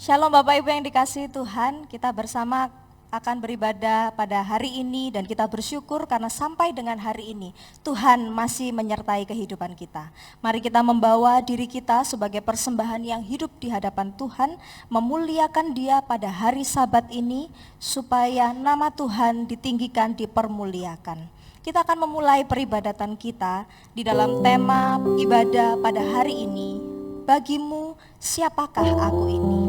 Shalom Bapak Ibu yang dikasihi Tuhan, kita bersama akan beribadah pada hari ini dan kita bersyukur karena sampai dengan hari ini Tuhan masih menyertai kehidupan kita. Mari kita membawa diri kita sebagai persembahan yang hidup di hadapan Tuhan, memuliakan Dia pada hari Sabat ini supaya nama Tuhan ditinggikan, dipermuliakan. Kita akan memulai peribadatan kita di dalam tema ibadah pada hari ini. Bagimu siapakah aku ini?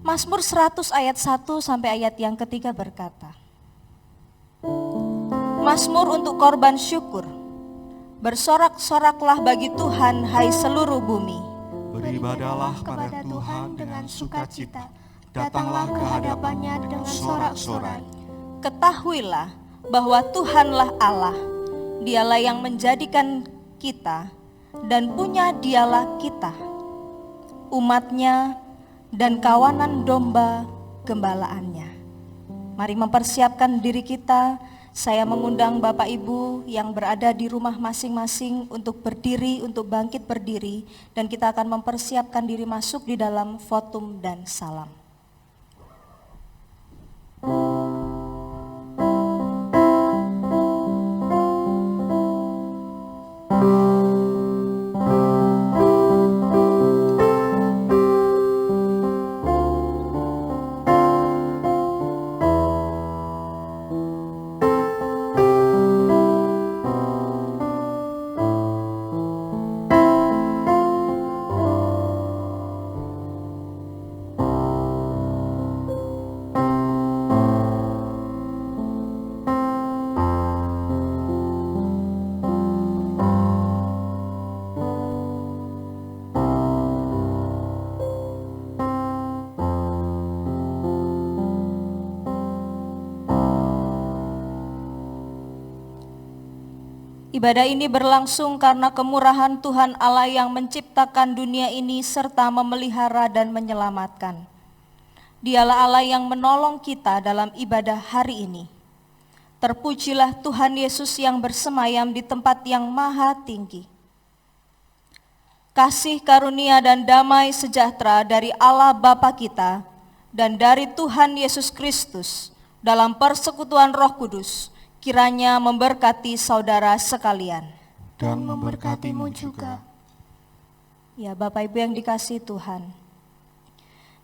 Mazmur 100 ayat 1 sampai ayat yang ketiga berkata, Mazmur untuk korban syukur. Bersorak-soraklah bagi Tuhan, hai seluruh bumi. Beribadahlah kepada Tuhan dengan sukacita. Datanglah ke hadapannya dengan sorak-sorai. Ketahuilah bahwa Tuhanlah Allah. Dialah yang menjadikan kita dan punya Dialah kita, umatnya dan kawanan domba gembalaannya. Mari mempersiapkan diri kita. Saya mengundang Bapak Ibu yang berada di rumah masing-masing untuk berdiri, untuk bangkit berdiri, dan kita akan mempersiapkan diri masuk di dalam votum dan salam. Ibadah ini berlangsung karena kemurahan Tuhan Allah yang menciptakan dunia ini serta memelihara dan menyelamatkan. Dialah Allah yang menolong kita dalam ibadah hari ini. Terpujilah Tuhan Yesus yang bersemayam di tempat yang maha tinggi. Kasih karunia dan damai sejahtera dari Allah Bapa kita dan dari Tuhan Yesus Kristus dalam persekutuan Roh Kudus kiranya memberkati saudara sekalian. Dan memberkatimu juga. Ya Bapak Ibu yang dikasihi Tuhan,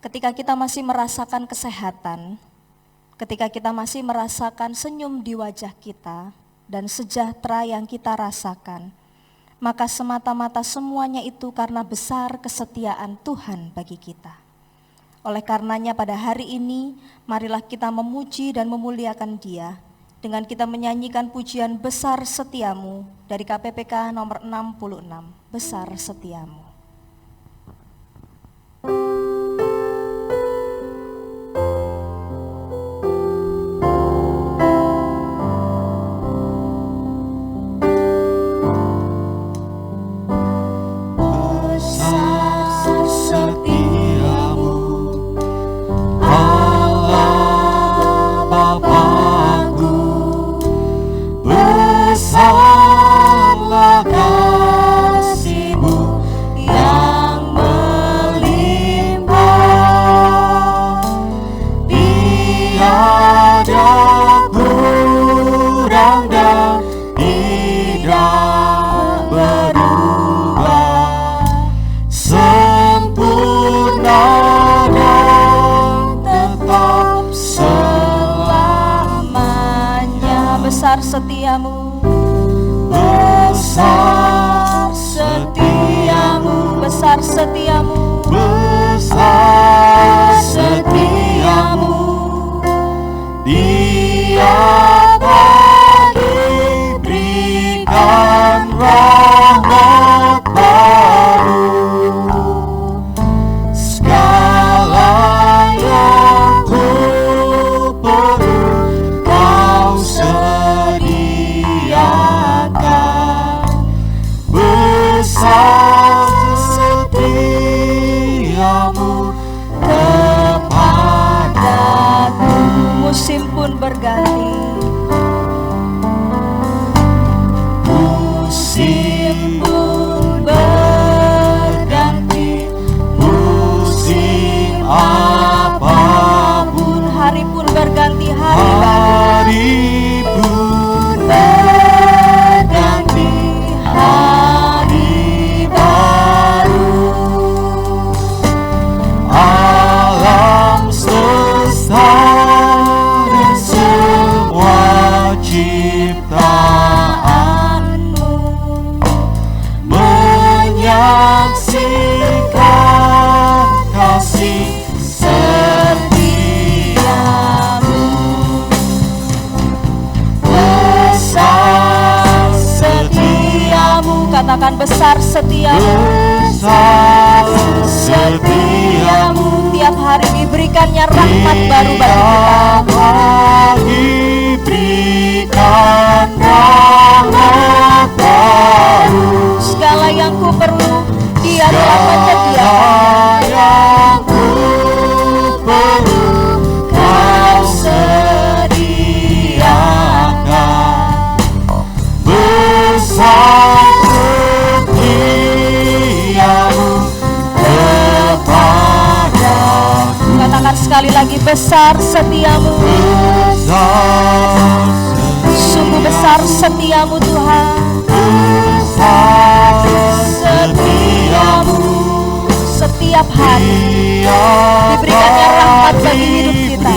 ketika kita masih merasakan kesehatan, ketika kita masih merasakan senyum di wajah kita dan sejahtera yang kita rasakan, maka semata-mata semuanya itu karena besar kesetiaan Tuhan bagi kita. Oleh karenanya pada hari ini, marilah kita memuji dan memuliakan Dia dengan kita menyanyikan pujian Besar Setiamu dari KPPK nomor 66, Besar Setiamu. Besar setiamu, besar setiamu, besar setiamu, besar setiamu. Dia bagi berikan rahmat baru. Segala yang ku perlu Kau sediakan. Besar setiamu kepadaku. Musim pun berganti, musim pun berganti, berganti hari baru. Hari pun berganti hari baru. Alam semesta dan semua ciptaanmu menyaksikan kasih setiamu. Besar setiamu, katakan besar setiamu. besar setiamu. Tiap hari diberikannya rahmat baru bagi kita. Diberikan rahmat baru. Segala yang ku perlu, Dia telah menyediakan. Segala yang ku perlu, Kau sediakan. Besar setiamu kepadaku. Katakan sekali lagi, besar setiamu. Besar Sungguh besar setiamu Tuhan. besar setiamu. Setiap hari diberikannya rahmat bagi hidup kita.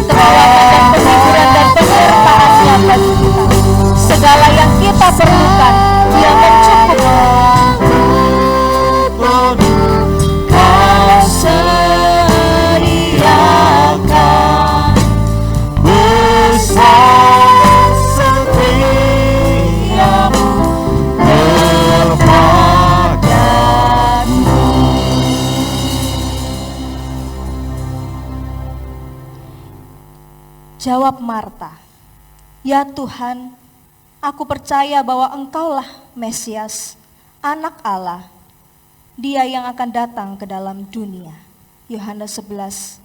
Kekuatan dan penghiburan dan penyertaan-Nya bagi kita. Segala yang kita perlukan, Dia mencukupkan. Kau sediakan. Besar setiamu kepadaku. Jawab Marta, "Ya Tuhan, aku percaya bahwa Engkaulah Mesias, Anak Allah, Dia yang akan datang ke dalam dunia." Yohanes 11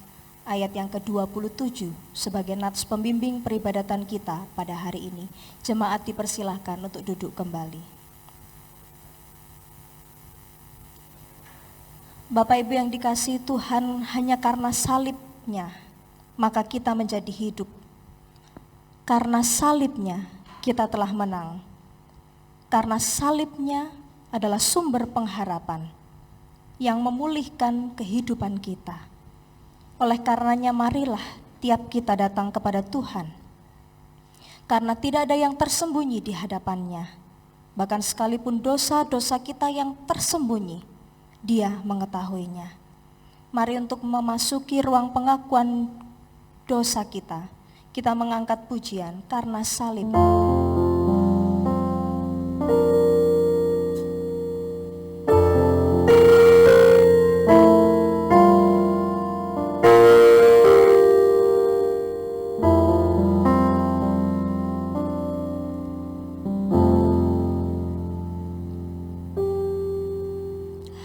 ayat yang ke-27 sebagai nats pembimbing peribadatan kita pada hari ini. Jemaat dipersilahkan untuk duduk kembali. Bapak Ibu yang dikasihi Tuhan, hanya karena salib-Nya maka kita menjadi hidup. Karena salib-Nya kita telah menang. Karena salib-Nya adalah sumber pengharapan yang memulihkan kehidupan kita. Oleh karenanya marilah tiap kita datang kepada Tuhan. Karena tidak ada yang tersembunyi di hadapan-Nya. Bahkan sekalipun dosa-dosa kita yang tersembunyi, Dia mengetahuinya. Mari untuk memasuki ruang pengakuan dosa kita, kita mengangkat pujian karena salib.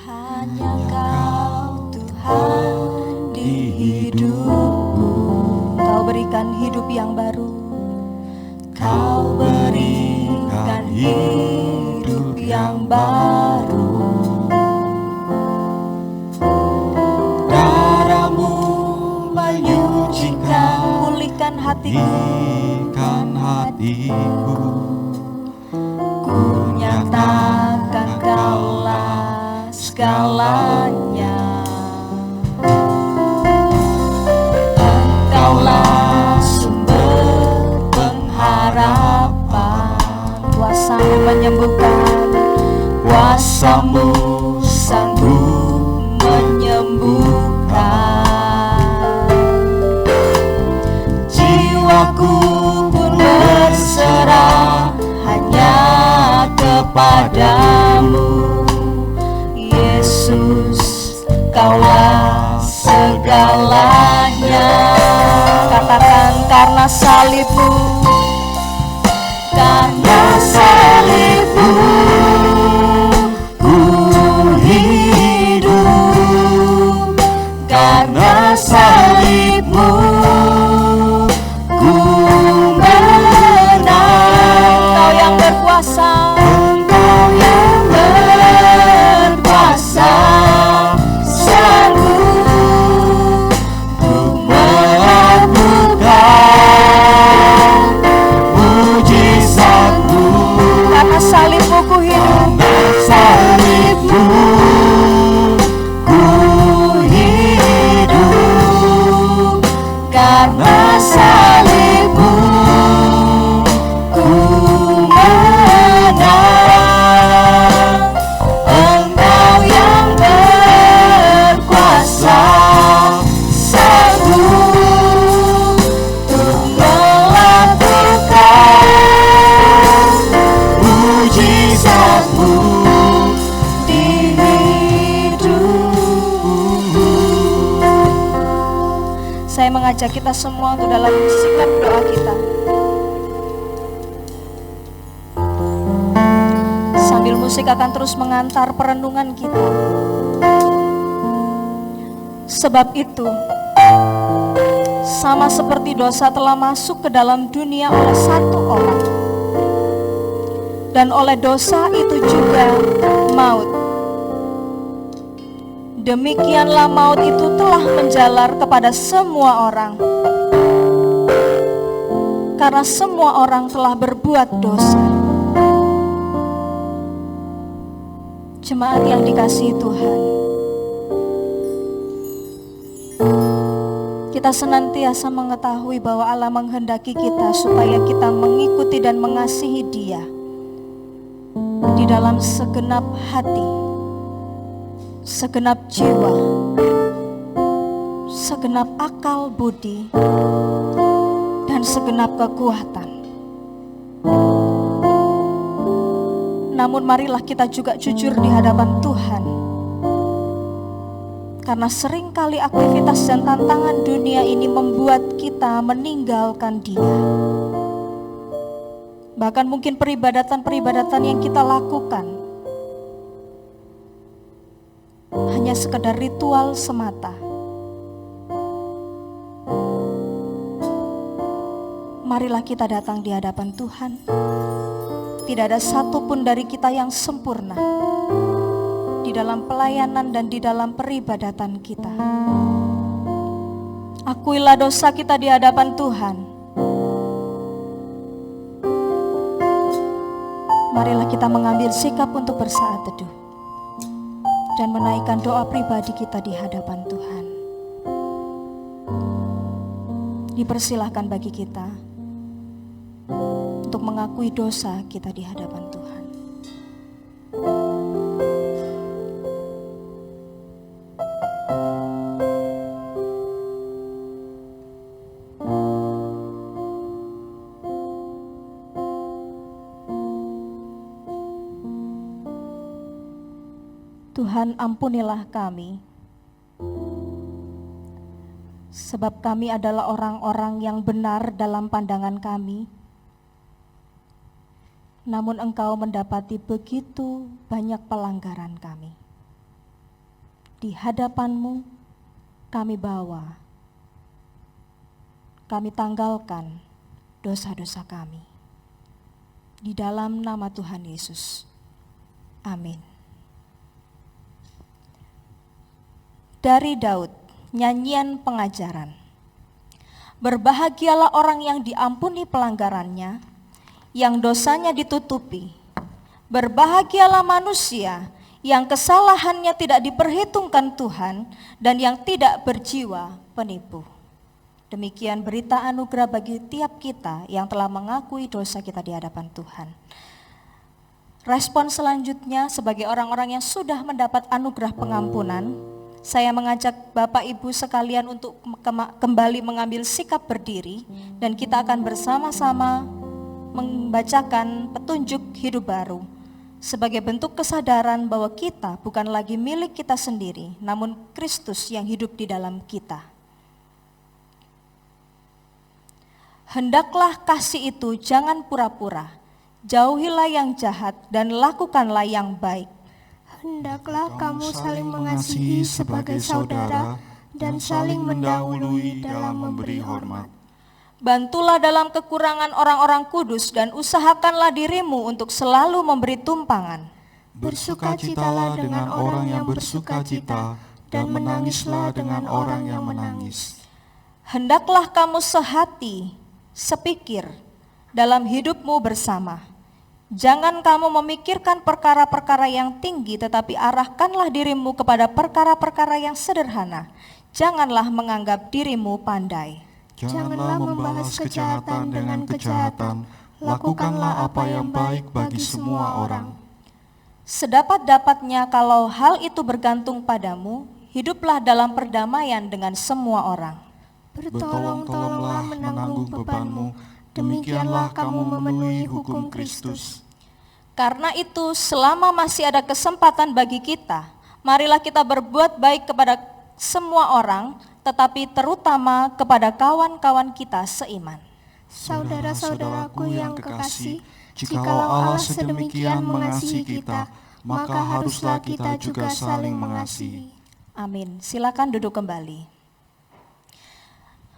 Hanya Kau Tuhan di hidupku. Kau berikan hidup yang baru. Kau berikan hidup yang baru. Darahmu menyucikan, Pulihkan hatiku. pulihkan hatiku. Ku nyatakan Kaulah segalanya. Engkaulah sumber pengharapan. Kuasa-Mu menyembuhkan, kuasa-Mu sanggup menyembuhkan. Jiwaku pun berserah hanya kepadamu, Yesus, Kaulah segalanya. Katakan karena salib-Mu, karena salib-Mu ku hidup. Karena salib-Mu ku menang. Kau yang berkuasa, Engkau yang berkuasa, sanggup ku mengatasi salibmu ku menang. Engkau yang berkuasa sanggup untuk melakukan mujizat-Mu di hidupku. Saya mengajak kita semua untuk dalam sikap doa kita, sambil musik akan terus mengantar perenungan kita. Sebab itu, sama seperti dosa telah masuk ke dalam dunia oleh satu orang, dan oleh dosa itu juga maut. Demikianlah maut itu telah menjalar kepada semua orang, karena semua orang telah berbuat dosa. Jemaat yang dikasihi Tuhan, kita senantiasa mengetahui bahwa Allah menghendaki kita supaya kita mengikuti dan mengasihi Dia di dalam segenap hati, segenap jiwa, segenap akal budi, dan segenap kekuatan. Namun marilah kita juga jujur di hadapan Tuhan, karena seringkali aktivitas dan tantangan dunia ini membuat kita meninggalkan Dia. Bahkan mungkin peribadatan-peribadatan yang kita lakukan hanya sekedar ritual semata. Marilah kita datang di hadapan Tuhan. Tidak ada satupun dari kita yang sempurna di dalam pelayanan dan di dalam peribadatan kita. Akuilah dosa kita di hadapan Tuhan. Marilah kita mengambil sikap untuk bersaat teduh dan menaikkan doa pribadi kita di hadapan Tuhan. Dipersilahkan bagi kita untuk mengakui dosa kita di hadapan Tuhan. Tuhan, ampunilah kami, sebab kami adalah orang-orang yang benar dalam pandangan kami. Namun Engkau mendapati begitu banyak pelanggaran kami. Di hadapan-Mu kami bawa, kami tanggalkan dosa-dosa kami. Di dalam nama Tuhan Yesus. Amin. Dari Daud, nyanyian pengajaran. Berbahagialah orang yang diampuni pelanggarannya, yang dosanya ditutupi. Berbahagialah manusia yang kesalahannya tidak diperhitungkan Tuhan dan yang tidak berjiwa penipu. Demikian berita anugerah bagi tiap kita yang telah mengakui dosa kita di hadapan Tuhan. Respon selanjutnya sebagai orang-orang yang sudah mendapat anugerah pengampunan, saya mengajak Bapak Ibu sekalian untuk kembali mengambil sikap berdiri dan kita akan bersama-sama membacakan petunjuk hidup baru sebagai bentuk kesadaran bahwa kita bukan lagi milik kita sendiri, namun Kristus yang hidup di dalam kita. Hendaklah kasih itu jangan pura-pura, jauhilah yang jahat dan lakukanlah yang baik. Hendaklah kamu saling mengasihi sebagai saudara dan saling mendahului dalam memberi hormat. Bantulah dalam kekurangan orang-orang kudus dan usahakanlah dirimu untuk selalu memberi tumpangan. Bersukacitalah dengan orang yang bersukacita dan menangislah dengan orang yang menangis. Hendaklah kamu sehati, sepikir dalam hidupmu bersama. Jangan kamu memikirkan perkara-perkara yang tinggi, tetapi arahkanlah dirimu kepada perkara-perkara yang sederhana. Janganlah menganggap dirimu pandai. Janganlah membalas kejahatan dengan kejahatan. Lakukanlah apa yang baik bagi semua orang. Sedapat-dapatnya kalau hal itu bergantung padamu, hiduplah dalam perdamaian dengan semua orang. Bertolong-tolonglah menanggung bebanmu. Demikianlah kamu memenuhi hukum Kristus. Karena itu, selama masih ada kesempatan bagi kita, marilah kita berbuat baik kepada semua orang, tetapi terutama kepada kawan-kawan kita seiman. Saudara-saudaraku yang kekasih, jikalau Allah sedemikian mengasihi kita, maka haruslah kita juga saling mengasihi. Amin. Silakan duduk kembali.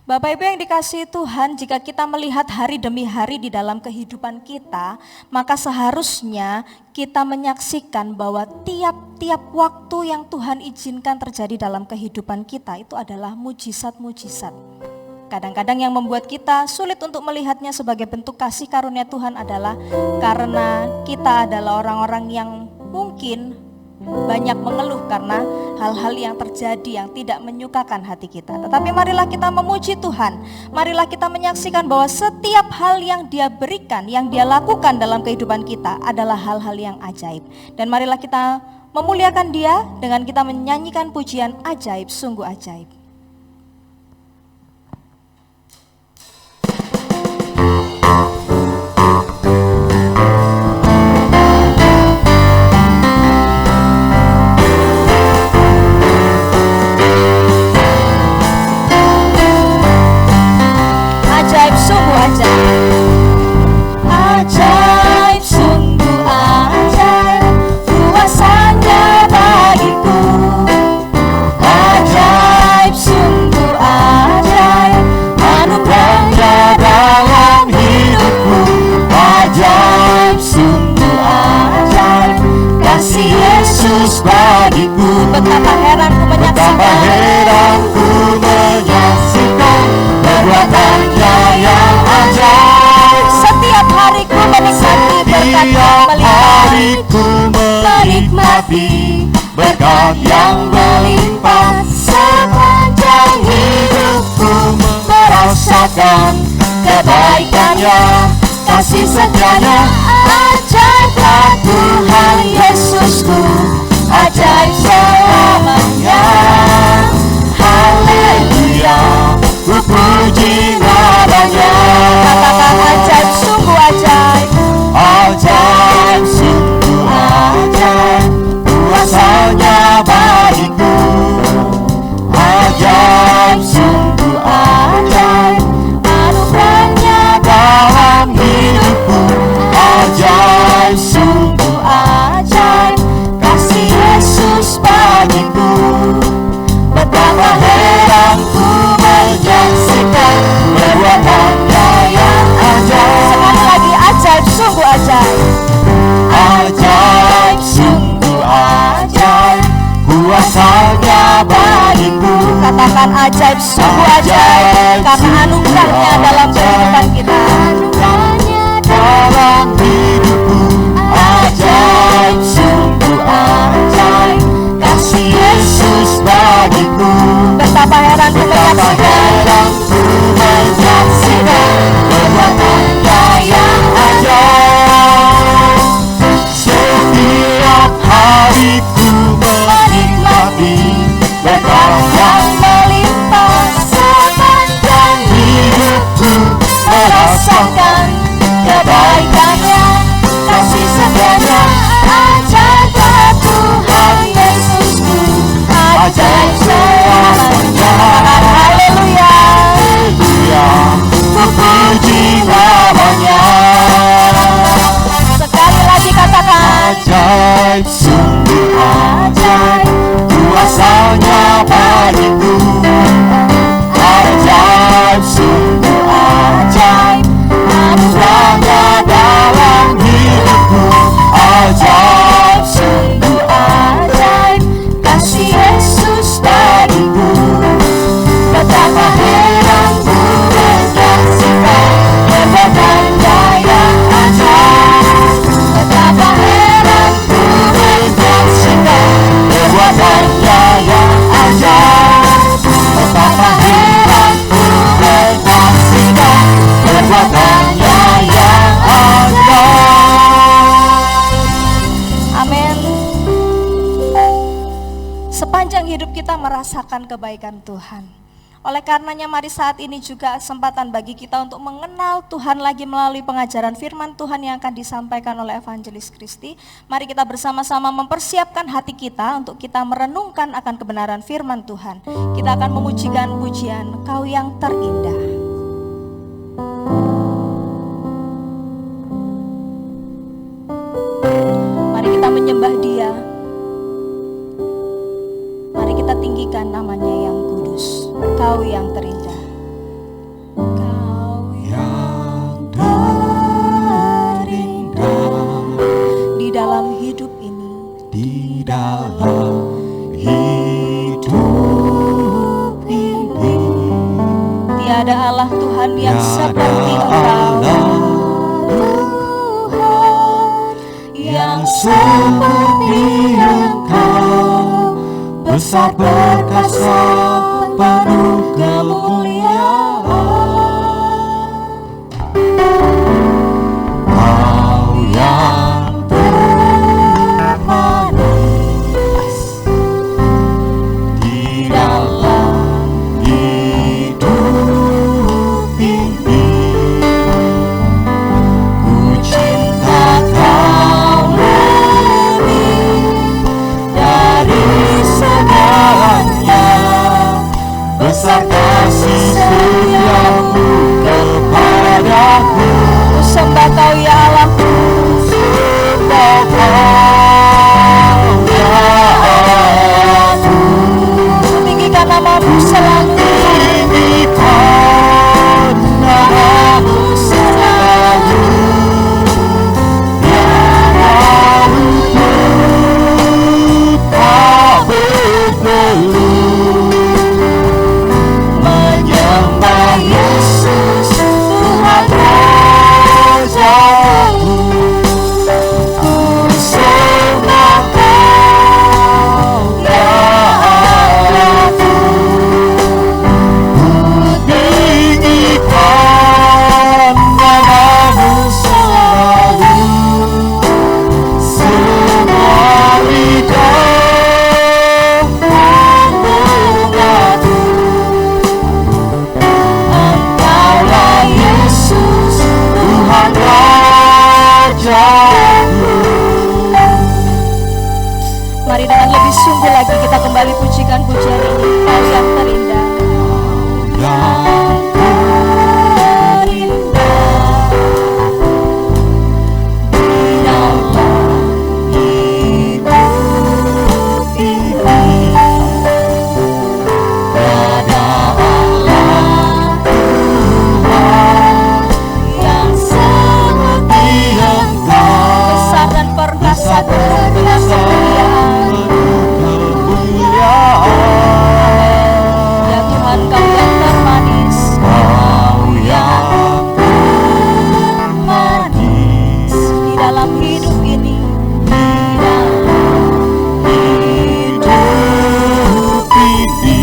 Bapak Ibu yang dikasihi Tuhan, jika kita melihat hari demi hari di dalam kehidupan kita, maka seharusnya kita menyaksikan bahwa tiap-tiap waktu yang Tuhan izinkan terjadi dalam kehidupan kita itu adalah mujizat-mujizat. Kadang-kadang yang membuat kita sulit untuk melihatnya sebagai bentuk kasih karunia Tuhan adalah karena kita adalah orang-orang yang mungkin banyak mengeluh karena hal-hal yang terjadi yang tidak menyukakan hati kita. Tetapi marilah kita memuji Tuhan. Marilah kita menyaksikan bahwa setiap hal yang Dia berikan, yang Dia lakukan dalam kehidupan kita adalah hal-hal yang ajaib. Dan marilah kita memuliakan Dia dengan kita menyanyikan pujian ajaib, sungguh ajaib. Ajaib, sungguh ajaib. Ajaib, sungguh ajaib, kuasanya bagiku. Ajaib, sungguh ajaib, anugerahnya dalam hidupku. Ajaib, sungguh ajaib, kasih Yesus bagiku. Betapa heran ku menyaksikan perbuatannya yang ajaib. Setiap hariku menikmati berkat yang melimpah. Sepanjang hidupku merasakan kebaikannya, kasih setianya. Ajaiblah Tuhan Yesusku, ajaib selamanya. Haleluya, ku puji namanya. Katakan ajaib, sungguh ajaib. Ajaib, sungguh ajaib, kuasanya bagiku. Ajaib, sungguh ajaib, anugerahnya dalam hidupku. Ajaib, sungguh ajaib, kasih Yesus bagiku. Betapa heran ku menyaksikan perbuatannya yang ajaib. Sekali lagi, ajaib, sungguh ajaib. Ajaib, sungguh ajaib, kuasanya bagiku. Katakan ajaib, sungguh ajaib, karena anugerahnya dalam kehidupan kita. Anugerahnya dalam hidupku. Ajaib, sungguh ajaib, kasih Yesus bagiku. Betapa heran ku menyaksikan perbuatannya yang ajaib. Setiap hariku menikmati berkat yang melimpah. akan kebaikan Tuhan. Oleh karenanya mari saat ini juga kesempatan bagi kita untuk mengenal Tuhan lagi melalui pengajaran firman Tuhan yang akan disampaikan oleh Evangelis Kristi. Mari kita bersama-sama mempersiapkan hati kita untuk kita merenungkan akan kebenaran firman Tuhan. Kita akan memujikan pujian Kau yang terindah. Mari kita menyembah Dia. Mari kita tinggikan namanya yang kudus. Kau yang terindah. Kau Yang terindah di dalam hidup ini. di dalam hidup ini. Tiada Allah Tuhan yang Tiada seperti Engkau. Allah Yang seperti Engkau, besar perkasa penuh kemuliaan. Kau yang termanis di dalam hidup ini. Ku cinta Kau lebih dari segalanya. Besar kasih setiamu kepadaku. ku sembah Kau ya Allahku. Sembah Kau ya Allahku. Ku tinggikan namamu selalu. Tinggikan namamu selalu. Tiada luput tak bertelut. Menyembah Yesus Tuhan Rajaku. Ku sembah Kau ya Allahku. Ku tinggikan namamu selalu. Semua lidah mengaku Engkaulah Yesus Tuhan Rajaku. Mari dengan lebih sungguh lagi kita kembali pujikan pujian ini. Kau yang terindah. Yang Terindah di dalam hidup ini. Tiada Allah Tuhan yang seperti Engkau, besar dan perkasa penuh dengan kemuliaan. Ya Tuhan, Kau yang termanis. Kau yang termanis Di dalam hidup ini. di dalam hidup ini.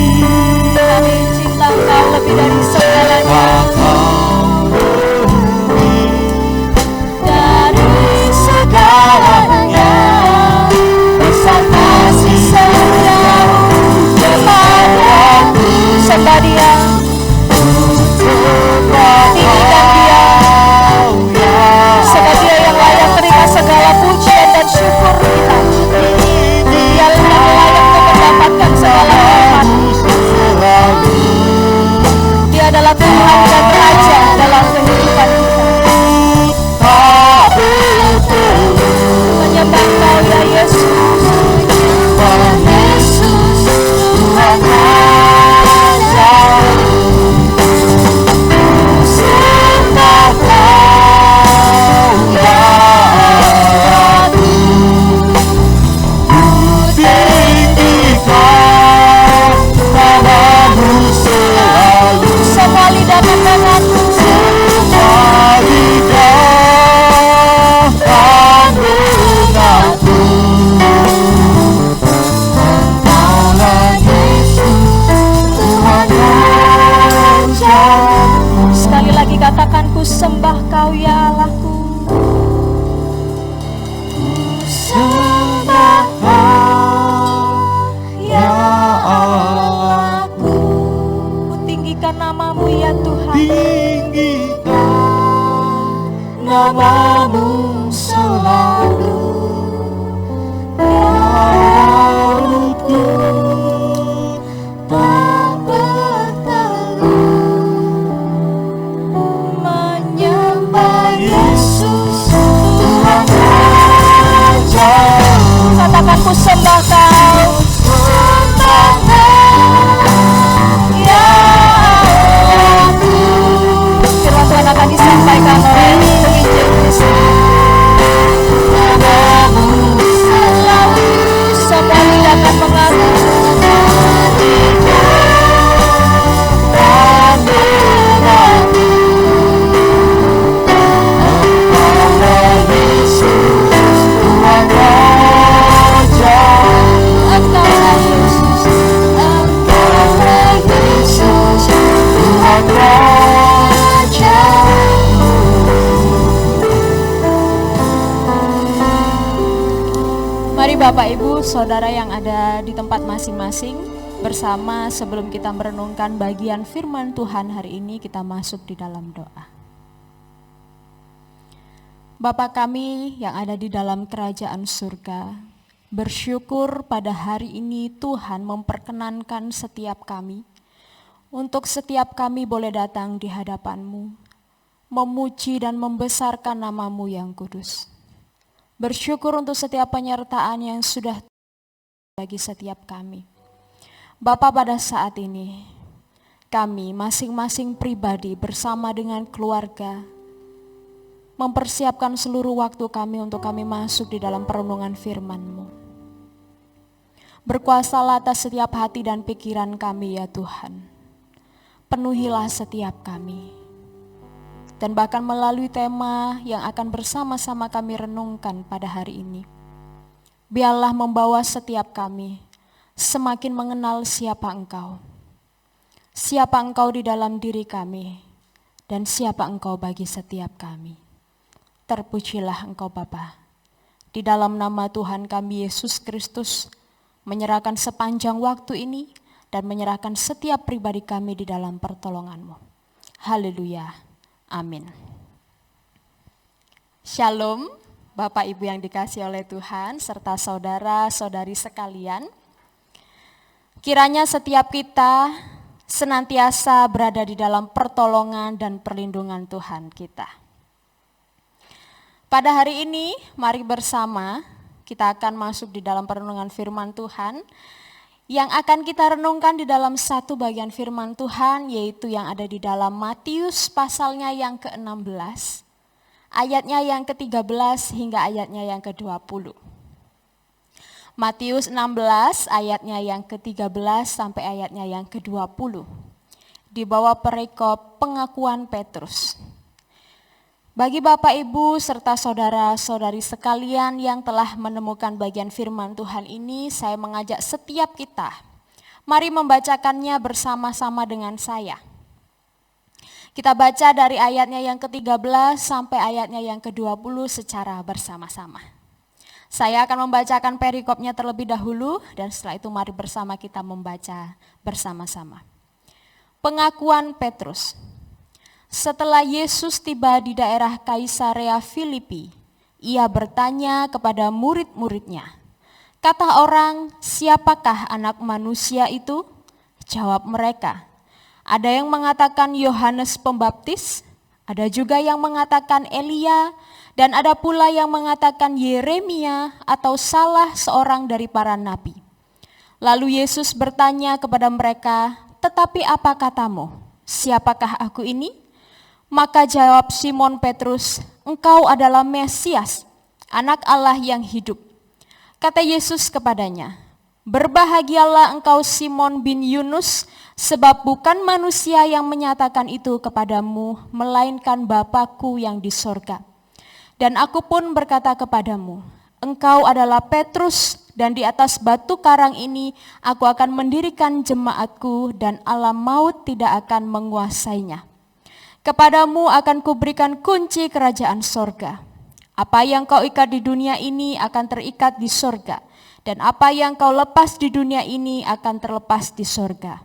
Kami cinta Engkau lebih dari segalanya. Kau lebih Dari segalanya. Besar kasih setiamu kepadaku. sembah Dia. Sembah Tinggikan Dia. Kau ya Sebab Dia yang layak terima segala pujian dan syukur kita. Dia yang layak untuk mendapatkan segala hormat. selalu. Dia adalah Tuhan dan Raja dalam kehidupan kita. Tak bertelut. Menyembah Kau ya Yesus. Sembah Yesus Tuhan Rajaku. Sembah Kau ya Allahku. Ku tinggikan namamu selalu. Semua lidah mendengarku. Semua lidah akan mengaku Engkaulah Yesus Tuhan Rajaku. Sekali lagi katakan, ku sembah Kau ya Allahku. Sembah Kau ya Allah. tinggikan namamu selalu. rautku Tak berteluh menyembah Yesus Tuhan Raja. Katakan ku sembah kau, Sembah ya aku. firman Tuhan akan disampaikan oleh penginjil. Namamu selalu Semua tidak akan mengaku. Mari Bapak Ibu Saudara yang ada di tempat masing-masing bersama sebelum kita merenungkan bagian firman Tuhan hari ini, kita masuk di dalam doa. Bapa kami yang ada di dalam kerajaan surga, bersyukur pada hari ini Tuhan memperkenankan setiap kami, untuk setiap kami boleh datang di hadapan-Mu, memuji dan membesarkan nama-Mu yang kudus. Bersyukur untuk setiap penyertaan yang sudah bagi setiap kami. Bapa, pada saat ini, kami masing-masing pribadi bersama dengan keluarga, mempersiapkan seluruh waktu kami untuk kami masuk di dalam perenungan firman-Mu. Berkuasalah atas setiap hati dan pikiran kami ya Tuhan. Penuhilah setiap kami. Dan bahkan melalui tema yang akan bersama-sama kami renungkan pada hari ini. Biarlah membawa setiap kami semakin mengenal siapa Engkau. Siapa Engkau di dalam diri kami dan siapa Engkau bagi setiap kami. Terpujilah Engkau Bapa. Di dalam nama Tuhan kami Yesus Kristus, menyerahkan sepanjang waktu ini dan menyerahkan setiap pribadi kami di dalam pertolongan-Mu. Haleluya. Amin. Shalom, Bapak Ibu yang dikasihi oleh Tuhan, serta saudara-saudari sekalian. Kiranya setiap kita senantiasa berada di dalam pertolongan dan perlindungan Tuhan kita. Pada hari ini, mari bersama kita akan masuk di dalam perenungan firman Tuhan. Yang akan kita renungkan di dalam satu bagian firman Tuhan, yaitu yang ada di dalam Matius pasalnya yang ke-16, ayatnya yang ke-13 hingga ayatnya yang ke-20. Matius 16 ayatnya yang ke-13 sampai ayatnya yang ke-20. Di bawah perikop pengakuan Petrus. Bagi Bapak Ibu serta saudara-saudari sekalian yang telah menemukan bagian firman Tuhan ini, saya mengajak setiap kita, mari membacakannya bersama-sama dengan saya. Kita baca dari ayatnya yang ke-13 sampai ayatnya yang ke-20 secara bersama-sama. Saya akan membacakan perikopnya terlebih dahulu dan setelah itu mari bersama kita membaca bersama-sama. Pengakuan Petrus. Setelah Yesus tiba di daerah Kaisarea Filipi, ia bertanya kepada murid-muridnya, "Kata orang, siapakah anak manusia itu?" Jawab mereka, "Ada yang mengatakan Yohanes Pembaptis, ada juga yang mengatakan Elia, dan ada pula yang mengatakan Yeremia atau salah seorang dari para nabi." Lalu Yesus bertanya kepada mereka, "Tetapi apa katamu? Siapakah aku ini?" Maka jawab Simon Petrus, "Engkau adalah Mesias, Anak Allah yang hidup." Kata Yesus kepadanya, "Berbahagialah engkau Simon bin Yunus, sebab bukan manusia yang menyatakan itu kepadamu, melainkan Bapa-Ku yang di sorga. Dan aku pun berkata kepadamu, engkau adalah Petrus, dan di atas batu karang ini aku akan mendirikan jemaatku, dan alam maut tidak akan menguasainya. Kepadamu akan kuberikan kunci kerajaan sorga. Apa yang kau ikat di dunia ini akan terikat di sorga, dan apa yang kau lepas di dunia ini akan terlepas di sorga."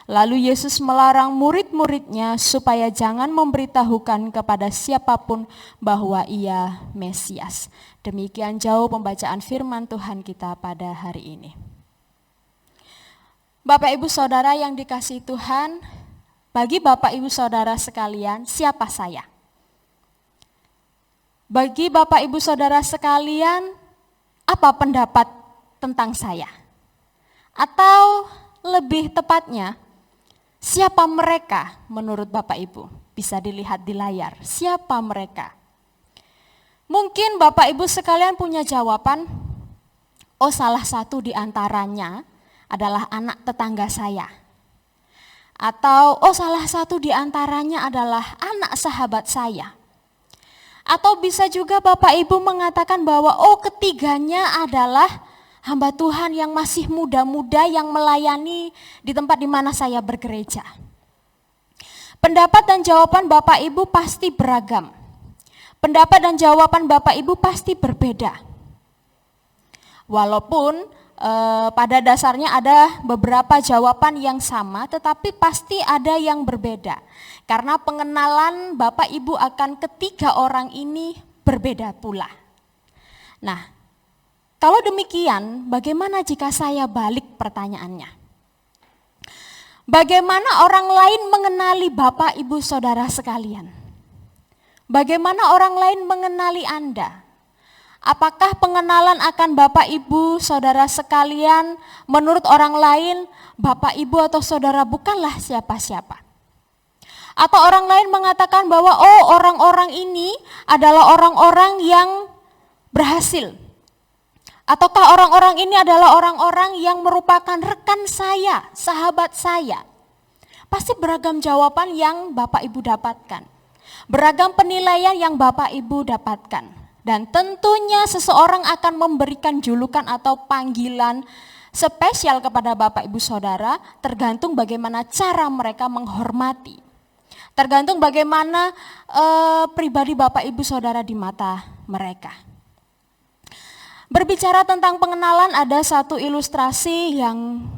Lalu Yesus melarang murid-muridnya supaya jangan memberitahukan kepada siapapun bahwa ia Mesias. Demikian jauh pembacaan firman Tuhan kita pada hari ini. Bapak Ibu Saudara yang dikasihi Tuhan, bagi Bapak Ibu Saudara sekalian, siapa saya? Bagi Bapak Ibu Saudara sekalian, apa pendapat tentang saya? Atau lebih tepatnya, siapa mereka menurut Bapak Ibu? Bisa dilihat di layar, siapa mereka? Mungkin Bapak Ibu sekalian punya jawaban, oh salah satu di antaranya adalah anak tetangga saya. Atau oh salah satu di antaranya adalah anak sahabat saya. Atau bisa juga Bapak Ibu mengatakan bahwa oh ketiganya adalah hamba Tuhan yang masih muda-muda yang melayani di tempat di mana saya bergereja. Pendapat dan jawaban Bapak Ibu pasti beragam. Pendapat dan jawaban Bapak Ibu pasti berbeda. Walaupun pada dasarnya ada beberapa jawaban yang sama, tetapi pasti ada yang berbeda. Karena pengenalan Bapak Ibu akan ketiga orang ini berbeda pula. Nah, kalau demikian, bagaimana jika saya balik pertanyaannya? Bagaimana orang lain mengenali Bapak Ibu Saudara sekalian? Bagaimana orang lain mengenali Anda? Apakah pengenalan akan Bapak Ibu Saudara sekalian menurut orang lain, Bapak Ibu atau Saudara bukanlah siapa-siapa? Atau orang lain mengatakan bahwa oh orang-orang ini adalah orang-orang yang berhasil. Ataukah orang-orang ini adalah orang-orang yang merupakan rekan saya, sahabat saya? Pasti beragam jawaban yang Bapak Ibu dapatkan. Beragam penilaian yang Bapak Ibu dapatkan. Dan tentunya seseorang akan memberikan julukan atau panggilan spesial kepada Bapak Ibu Saudara, tergantung bagaimana cara mereka menghormati. Tergantung bagaimana pribadi Bapak Ibu Saudara di mata mereka. Berbicara tentang pengenalan, ada satu ilustrasi yang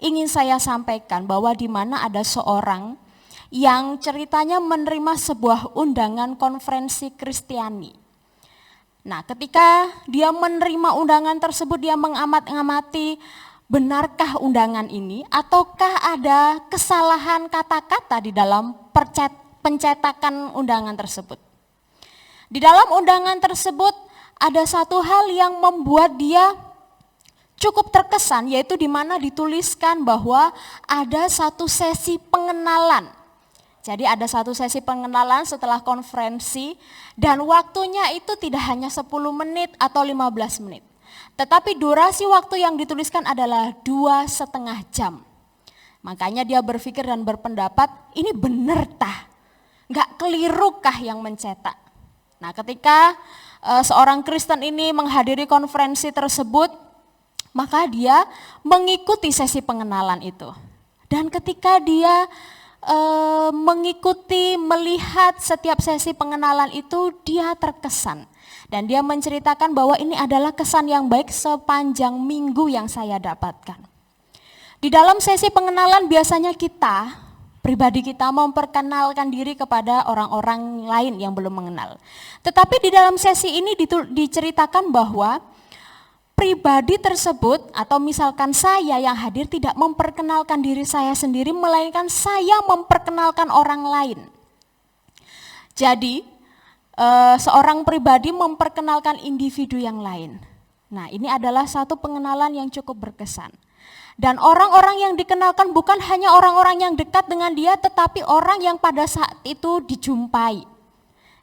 ingin saya sampaikan, bahwa di mana ada seorang yang ceritanya menerima sebuah undangan konferensi Kristiani. Nah, ketika dia menerima undangan tersebut, dia mengamat-ngamati benarkah undangan ini ataukah ada kesalahan kata-kata di dalam pencetakan undangan tersebut. Di dalam undangan tersebut ada satu hal yang membuat dia cukup terkesan, yaitu di mana dituliskan bahwa ada satu sesi pengenalan. Jadi ada satu sesi pengenalan setelah konferensi dan waktunya itu tidak hanya 10 menit atau 15 menit. Tetapi durasi waktu yang dituliskan adalah 2,5 jam. Makanya dia berpikir dan berpendapat, ini benar tah? Enggak keliru kah yang mencetak? Nah, ketika seorang Kristen ini menghadiri konferensi tersebut, maka dia mengikuti sesi pengenalan itu. Dan ketika dia mengikuti, melihat setiap sesi pengenalan itu, dia terkesan. Dan dia menceritakan bahwa ini adalah kesan yang baik sepanjang minggu yang saya dapatkan. Di dalam sesi pengenalan biasanya kita, pribadi kita memperkenalkan diri kepada orang-orang lain yang belum mengenal. Tetapi di dalam sesi ini diceritakan bahwa pribadi tersebut atau misalkan saya yang hadir tidak memperkenalkan diri saya sendiri, melainkan saya memperkenalkan orang lain. Jadi seorang pribadi memperkenalkan individu yang lain. Nah, ini adalah satu pengenalan yang cukup berkesan. Dan orang-orang yang dikenalkan bukan hanya orang-orang yang dekat dengan dia, tetapi orang yang pada saat itu dijumpai.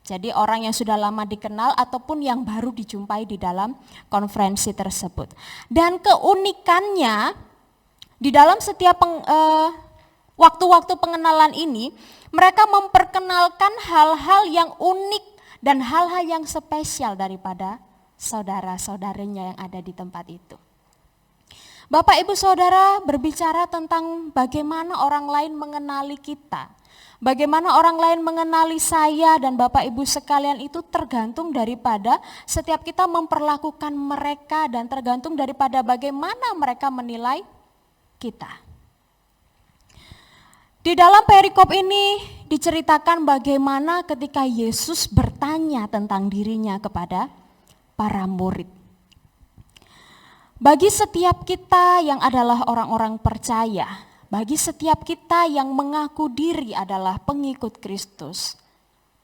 Jadi orang yang sudah lama dikenal ataupun yang baru dijumpai di dalam konferensi tersebut. Dan keunikannya, di dalam setiap waktu-waktu pengenalan ini, mereka memperkenalkan hal-hal yang unik dan hal-hal yang spesial daripada saudara-saudaranya yang ada di tempat itu. Bapak Ibu Saudara berbicara tentang bagaimana orang lain mengenali kita. Bagaimana orang lain mengenali saya dan Bapak Ibu sekalian itu tergantung daripada setiap kita memperlakukan mereka dan tergantung daripada bagaimana mereka menilai kita. Di dalam perikop ini diceritakan bagaimana ketika Yesus bertanya tentang dirinya kepada para murid. Bagi setiap kita yang adalah orang-orang percaya, bagi setiap kita yang mengaku diri adalah pengikut Kristus,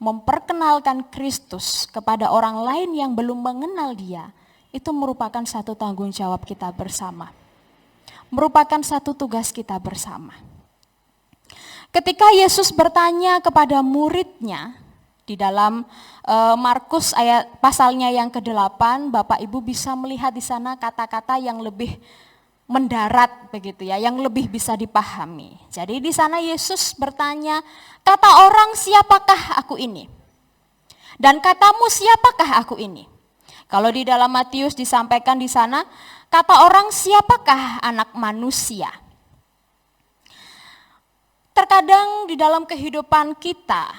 memperkenalkan Kristus kepada orang lain yang belum mengenal Dia, itu merupakan satu tanggung jawab kita bersama. Merupakan satu tugas kita bersama. Ketika Yesus bertanya kepada muridnya, di dalam Markus ayat pasalnya yang ke-8, Bapak Ibu bisa melihat di sana kata-kata yang lebih mendarat begitu ya, yang lebih bisa dipahami. Jadi di sana Yesus bertanya, kata orang siapakah aku ini? Dan katamu siapakah aku ini? Kalau di dalam Matius disampaikan di sana, kata orang siapakah anak manusia? Terkadang di dalam kehidupan kita,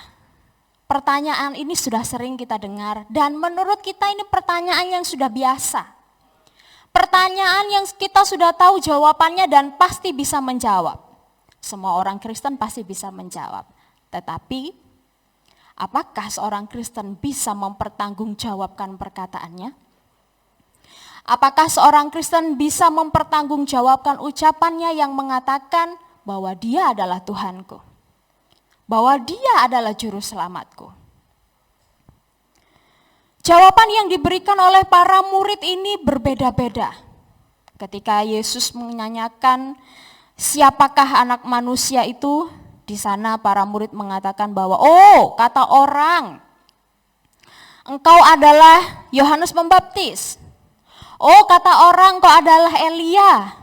pertanyaan ini sudah sering kita dengar dan menurut kita ini pertanyaan yang sudah biasa. Pertanyaan yang kita sudah tahu jawabannya dan pasti bisa menjawab. Semua orang Kristen pasti bisa menjawab. Tetapi, apakah seorang Kristen bisa mempertanggungjawabkan perkataannya? Apakah seorang Kristen bisa mempertanggungjawabkan ucapannya yang mengatakan bahwa Dia adalah Tuhanku, bahwa Dia adalah juru selamatku? Jawaban yang diberikan oleh para murid ini berbeda-beda. Ketika Yesus menanyakan siapakah anak manusia itu, di sana para murid mengatakan bahwa, oh kata orang, engkau adalah Yohanes Pembaptis. Oh kata orang, engkau adalah Elia.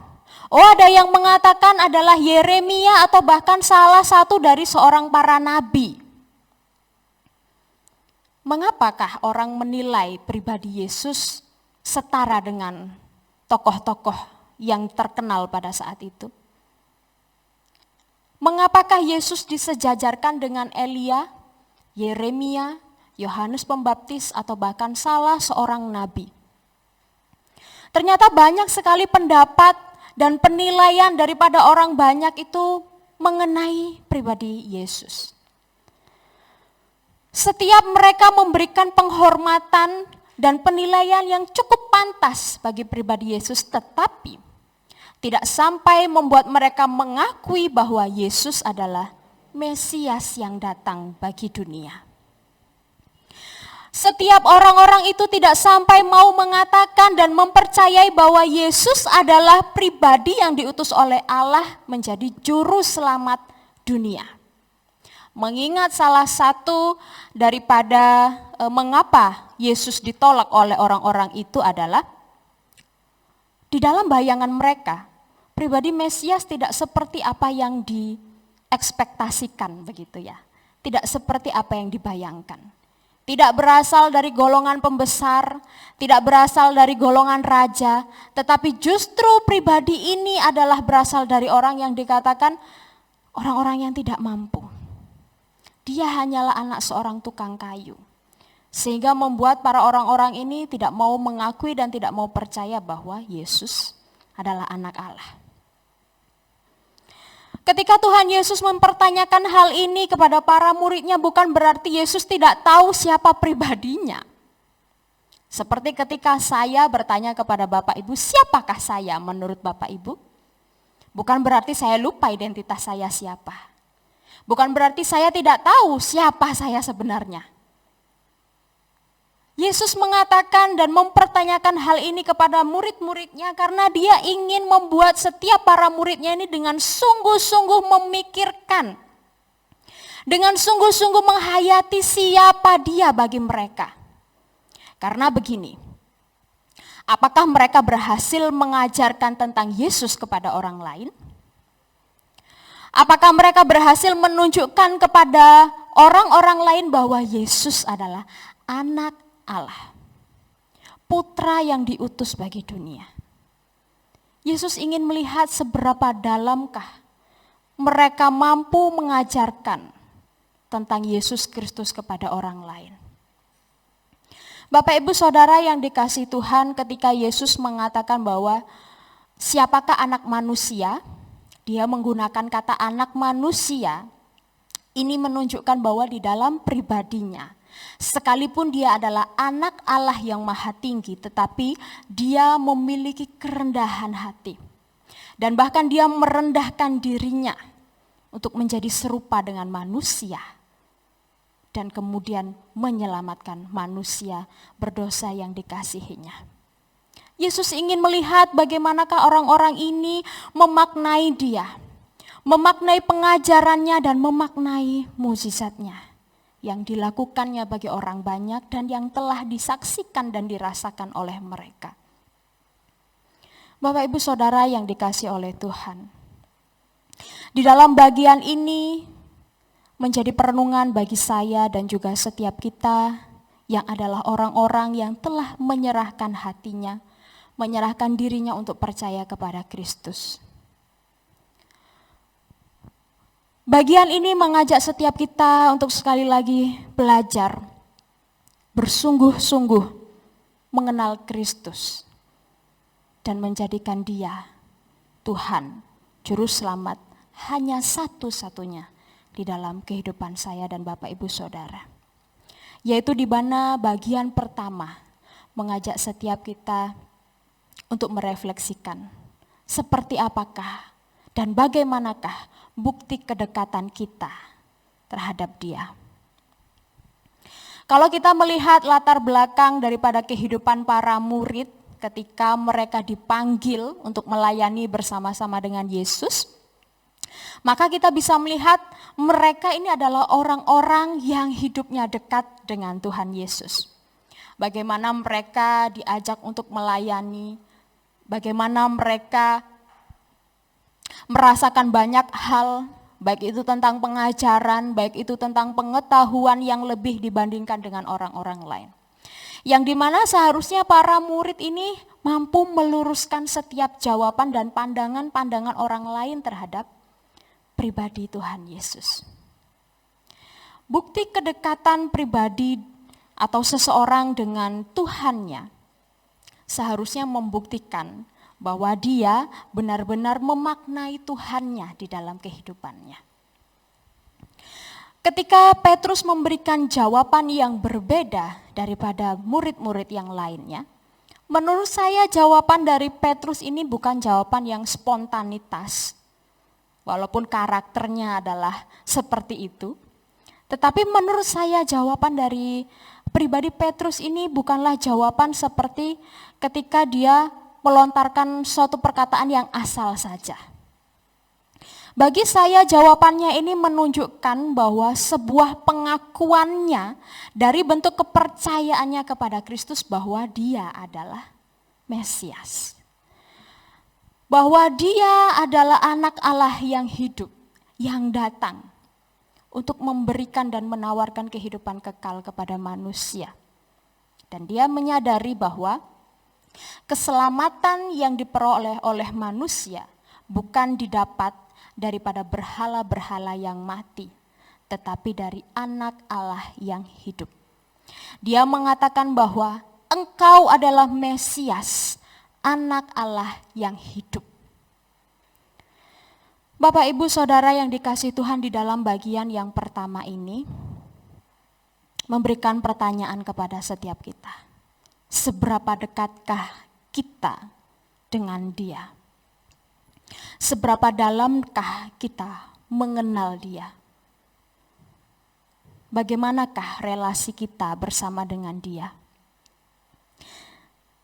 Oh ada yang mengatakan adalah Yeremia atau bahkan salah satu dari seorang para nabi. Mengapakah orang menilai pribadi Yesus setara dengan tokoh-tokoh yang terkenal pada saat itu? Mengapakah Yesus disejajarkan dengan Elia, Yeremia, Yohanes Pembaptis atau bahkan salah seorang nabi? Ternyata banyak sekali pendapat dan penilaian daripada orang banyak itu mengenai pribadi Yesus. Setiap mereka memberikan penghormatan dan penilaian yang cukup pantas bagi pribadi Yesus, tetapi tidak sampai membuat mereka mengakui bahwa Yesus adalah Mesias yang datang bagi dunia. Setiap orang-orang itu tidak sampai mau mengatakan dan mempercayai bahwa Yesus adalah pribadi yang diutus oleh Allah menjadi juru selamat dunia. Mengingat salah satu daripada mengapa Yesus ditolak oleh orang-orang itu adalah di dalam bayangan mereka, pribadi Mesias tidak seperti apa yang diekspektasikan begitu ya. Tidak seperti apa yang dibayangkan. Tidak berasal dari golongan pembesar, tidak berasal dari golongan raja, tetapi justru pribadi ini adalah berasal dari orang yang dikatakan orang-orang yang tidak mampu. Dia hanyalah anak seorang tukang kayu. Sehingga membuat para orang-orang ini tidak mau mengakui dan tidak mau percaya bahwa Yesus adalah anak Allah. Ketika Tuhan Yesus mempertanyakan hal ini kepada para muridnya, bukan berarti Yesus tidak tahu siapa pribadinya. Seperti ketika saya bertanya kepada Bapak Ibu, siapakah saya menurut Bapak Ibu? Bukan berarti saya lupa identitas saya siapa. Bukan berarti saya tidak tahu siapa saya sebenarnya. Yesus mengatakan dan mempertanyakan hal ini kepada murid-muridnya karena dia ingin membuat setiap para muridnya ini dengan sungguh-sungguh memikirkan, dengan sungguh-sungguh menghayati siapa dia bagi mereka. Karena begini, apakah mereka berhasil mengajarkan tentang Yesus kepada orang lain? Apakah mereka berhasil menunjukkan kepada orang-orang lain bahwa Yesus adalah anak Allah, putra yang diutus bagi dunia? Yesus ingin melihat seberapa dalamkah mereka mampu mengajarkan tentang Yesus Kristus kepada orang lain. Bapak Ibu Saudara yang dikasihi Tuhan, ketika Yesus mengatakan bahwa siapakah anak manusia, Dia menggunakan kata anak manusia. Ini menunjukkan bahwa di dalam pribadinya, sekalipun dia adalah anak Allah yang maha tinggi, tetapi dia memiliki kerendahan hati. Dan bahkan dia merendahkan dirinya untuk menjadi serupa dengan manusia. Dan kemudian menyelamatkan manusia berdosa yang dikasihinya. Yesus ingin melihat bagaimanakah orang-orang ini memaknai dia, memaknai pengajarannya dan memaknai mukjizatnya yang dilakukannya bagi orang banyak dan yang telah disaksikan dan dirasakan oleh mereka. Bapak Ibu Saudara yang dikasihi oleh Tuhan, di dalam bagian ini menjadi perenungan bagi saya dan juga setiap kita yang adalah orang-orang yang telah menyerahkan hatinya, menyerahkan dirinya untuk percaya kepada Kristus. Bagian ini mengajak setiap kita untuk sekali lagi belajar, bersungguh-sungguh mengenal Kristus dan menjadikan Dia Tuhan, Juru Selamat, hanya satu-satunya di dalam kehidupan saya dan Bapak Ibu Saudara. Yaitu di mana bagian pertama mengajak setiap kita untuk merefleksikan seperti apakah dan bagaimanakah bukti kedekatan kita terhadap Dia. Kalau kita melihat latar belakang daripada kehidupan para murid ketika mereka dipanggil untuk melayani bersama-sama dengan Yesus, maka kita bisa melihat mereka ini adalah orang-orang yang hidupnya dekat dengan Tuhan Yesus. Bagaimana mereka diajak untuk melayani, bagaimana mereka merasakan banyak hal, baik itu tentang pengajaran, baik itu tentang pengetahuan yang lebih dibandingkan dengan orang-orang lain. Yang dimana seharusnya para murid ini mampu meluruskan setiap jawaban dan pandangan-pandangan orang lain terhadap pribadi Tuhan Yesus. Bukti kedekatan pribadi atau seseorang dengan Tuhannya seharusnya membuktikan bahwa dia benar-benar memaknai Tuhannya di dalam kehidupannya. Ketika Petrus memberikan jawaban yang berbeda daripada murid-murid yang lainnya, menurut saya jawaban dari Petrus ini bukan jawaban yang spontanitas, walaupun karakternya adalah seperti itu. Tetapi menurut saya jawaban dari pribadi Petrus ini bukanlah jawaban seperti ketika dia melontarkan suatu perkataan yang asal saja. Bagi saya jawabannya ini menunjukkan bahwa sebuah pengakuannya dari bentuk kepercayaannya kepada Kristus bahwa dia adalah Mesias. Bahwa dia adalah anak Allah yang hidup, yang datang untuk memberikan dan menawarkan kehidupan kekal kepada manusia. Dan dia menyadari bahwa keselamatan yang diperoleh oleh manusia bukan didapat daripada berhala-berhala yang mati, tetapi dari anak Allah yang hidup. Dia mengatakan bahwa engkau adalah Mesias, anak Allah yang hidup. Bapak, Ibu, Saudara yang dikasihi Tuhan, di dalam bagian yang pertama ini memberikan pertanyaan kepada setiap kita. Seberapa dekatkah kita dengan Dia? Seberapa dalamkah kita mengenal Dia? Bagaimanakah relasi kita bersama dengan Dia?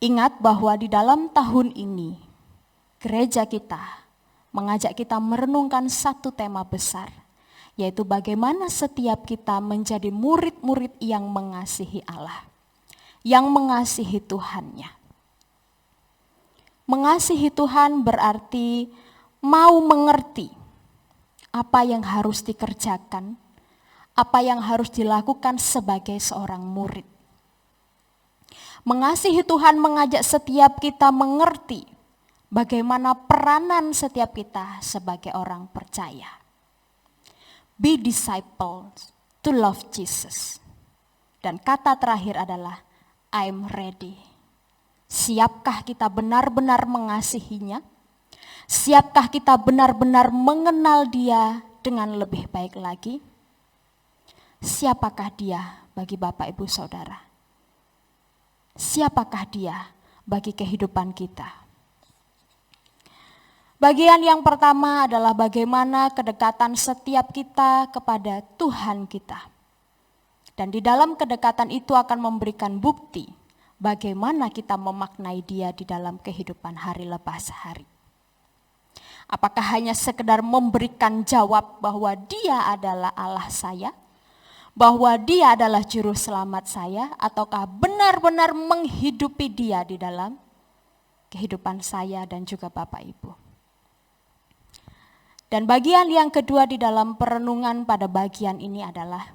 Ingat bahwa di dalam tahun ini, gereja kita mengajak kita merenungkan satu tema besar, yaitu bagaimana setiap kita menjadi murid-murid yang mengasihi Allah, yang mengasihi Tuhannya. Mengasihi Tuhan berarti mau mengerti apa yang harus dikerjakan, apa yang harus dilakukan sebagai seorang murid. Mengasihi Tuhan mengajak setiap kita mengerti bagaimana peranan setiap kita sebagai orang percaya. Be disciples to love Jesus. Dan kata terakhir adalah I'm ready. Siapkah kita benar-benar mengasihinya? Siapkah kita benar-benar mengenal Dia dengan lebih baik lagi? Siapakah Dia bagi Bapak, Ibu, Saudara? Siapakah Dia bagi kehidupan kita? Bagian yang pertama adalah bagaimana kedekatan setiap kita kepada Tuhan kita. Dan di dalam kedekatan itu akan memberikan bukti bagaimana kita memaknai Dia di dalam kehidupan hari lepas hari. Apakah hanya sekedar memberikan jawab bahwa Dia adalah Allah saya, bahwa Dia adalah juru selamat saya, ataukah benar-benar menghidupi Dia di dalam kehidupan saya dan juga Bapak Ibu. Dan bagian yang kedua di dalam perenungan pada bagian ini adalah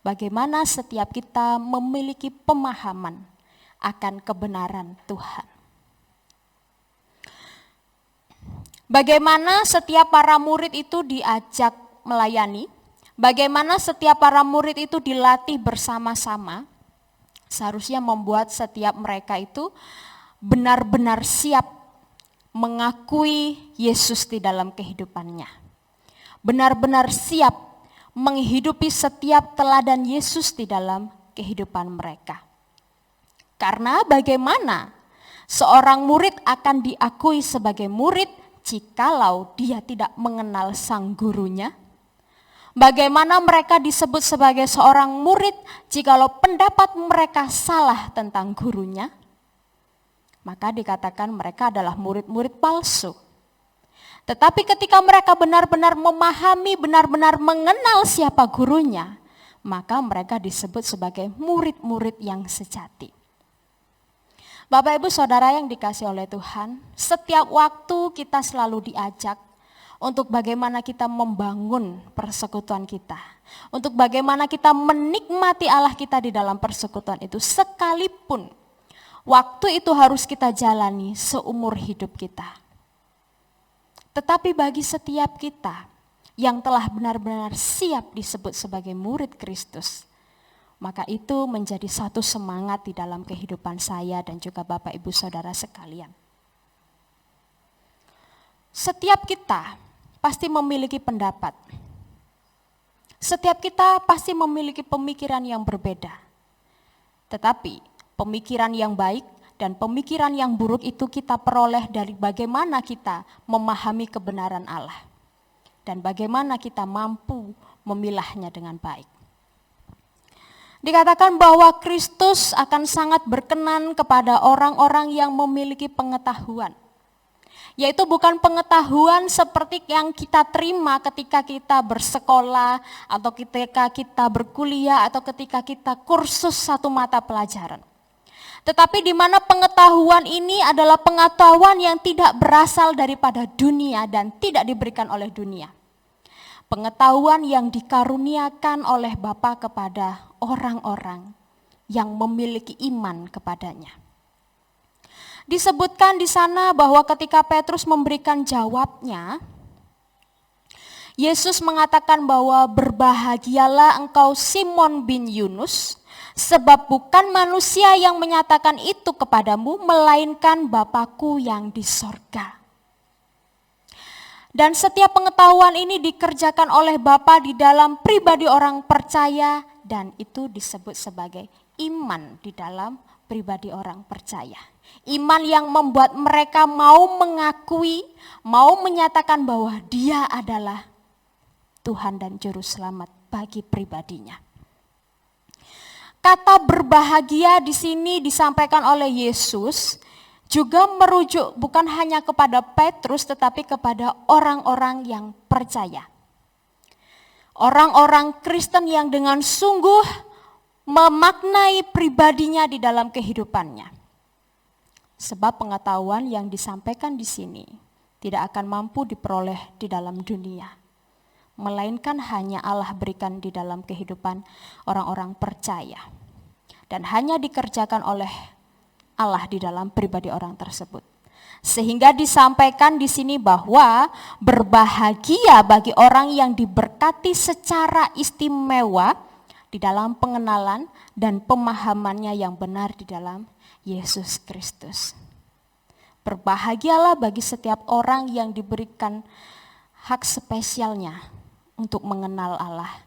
bagaimana setiap kita memiliki pemahaman akan kebenaran Tuhan. Bagaimana setiap para murid itu diajak melayani, bagaimana setiap para murid itu dilatih bersama-sama, seharusnya membuat setiap mereka itu benar-benar siap mengakui Yesus di dalam kehidupannya. Benar-benar siap menghidupi setiap teladan Yesus di dalam kehidupan mereka. Karena bagaimana seorang murid akan diakui sebagai murid jikalau dia tidak mengenal sang gurunya? Bagaimana mereka disebut sebagai seorang murid jikalau pendapat mereka salah tentang gurunya? Maka dikatakan mereka adalah murid-murid palsu. Tetapi ketika mereka benar-benar memahami, benar-benar mengenal siapa gurunya, maka mereka disebut sebagai murid-murid yang sejati. Bapak, Ibu, Saudara yang dikasihi oleh Tuhan, setiap waktu kita selalu diajak untuk bagaimana kita membangun persekutuan kita. Untuk bagaimana kita menikmati Allah kita di dalam persekutuan itu, sekalipun waktu itu harus kita jalani seumur hidup kita. Tetapi bagi setiap kita yang telah benar-benar siap disebut sebagai murid Kristus, maka itu menjadi satu semangat di dalam kehidupan saya dan juga Bapak, Ibu, Saudara sekalian. Setiap kita pasti memiliki pendapat. Setiap kita pasti memiliki pemikiran yang berbeda. Tetapi pemikiran yang baik dan pemikiran yang buruk itu kita peroleh dari bagaimana kita memahami kebenaran Allah. Dan bagaimana kita mampu memilahnya dengan baik. Dikatakan bahwa Kristus akan sangat berkenan kepada orang-orang yang memiliki pengetahuan. Yaitu bukan pengetahuan seperti yang kita terima ketika kita bersekolah, atau ketika kita berkuliah, atau ketika kita kursus satu mata pelajaran. Tetapi di mana pengetahuan ini adalah pengetahuan yang tidak berasal daripada dunia dan tidak diberikan oleh dunia. Pengetahuan yang dikaruniakan oleh Bapa kepada orang-orang yang memiliki iman kepadanya. Disebutkan di sana bahwa ketika Petrus memberikan jawabnya, Yesus mengatakan bahwa berbahagialah engkau Simon bin Yunus, sebab bukan manusia yang menyatakan itu kepadamu, melainkan Bapa-Ku yang di sorga. Dan setiap pengetahuan ini dikerjakan oleh Bapa di dalam pribadi orang percaya, dan itu disebut sebagai iman di dalam pribadi orang percaya. Iman yang membuat mereka mau mengakui, mau menyatakan bahwa Dia adalah Tuhan dan Juru Selamat bagi pribadinya. Kata berbahagia di sini disampaikan oleh Yesus juga merujuk bukan hanya kepada Petrus tetapi kepada orang-orang yang percaya. Orang-orang Kristen yang dengan sungguh memaknai pribadinya di dalam kehidupannya. Sebab pengetahuan yang disampaikan di sini tidak akan mampu diperoleh di dalam dunia, melainkan hanya Allah berikan di dalam kehidupan orang-orang percaya. Dan hanya dikerjakan oleh Allah di dalam pribadi orang tersebut. Sehingga disampaikan di sini bahwa berbahagia bagi orang yang diberkati secara istimewa di dalam pengenalan dan pemahamannya yang benar di dalam Yesus Kristus. Berbahagialah bagi setiap orang yang diberikan hak spesialnya untuk mengenal Allah,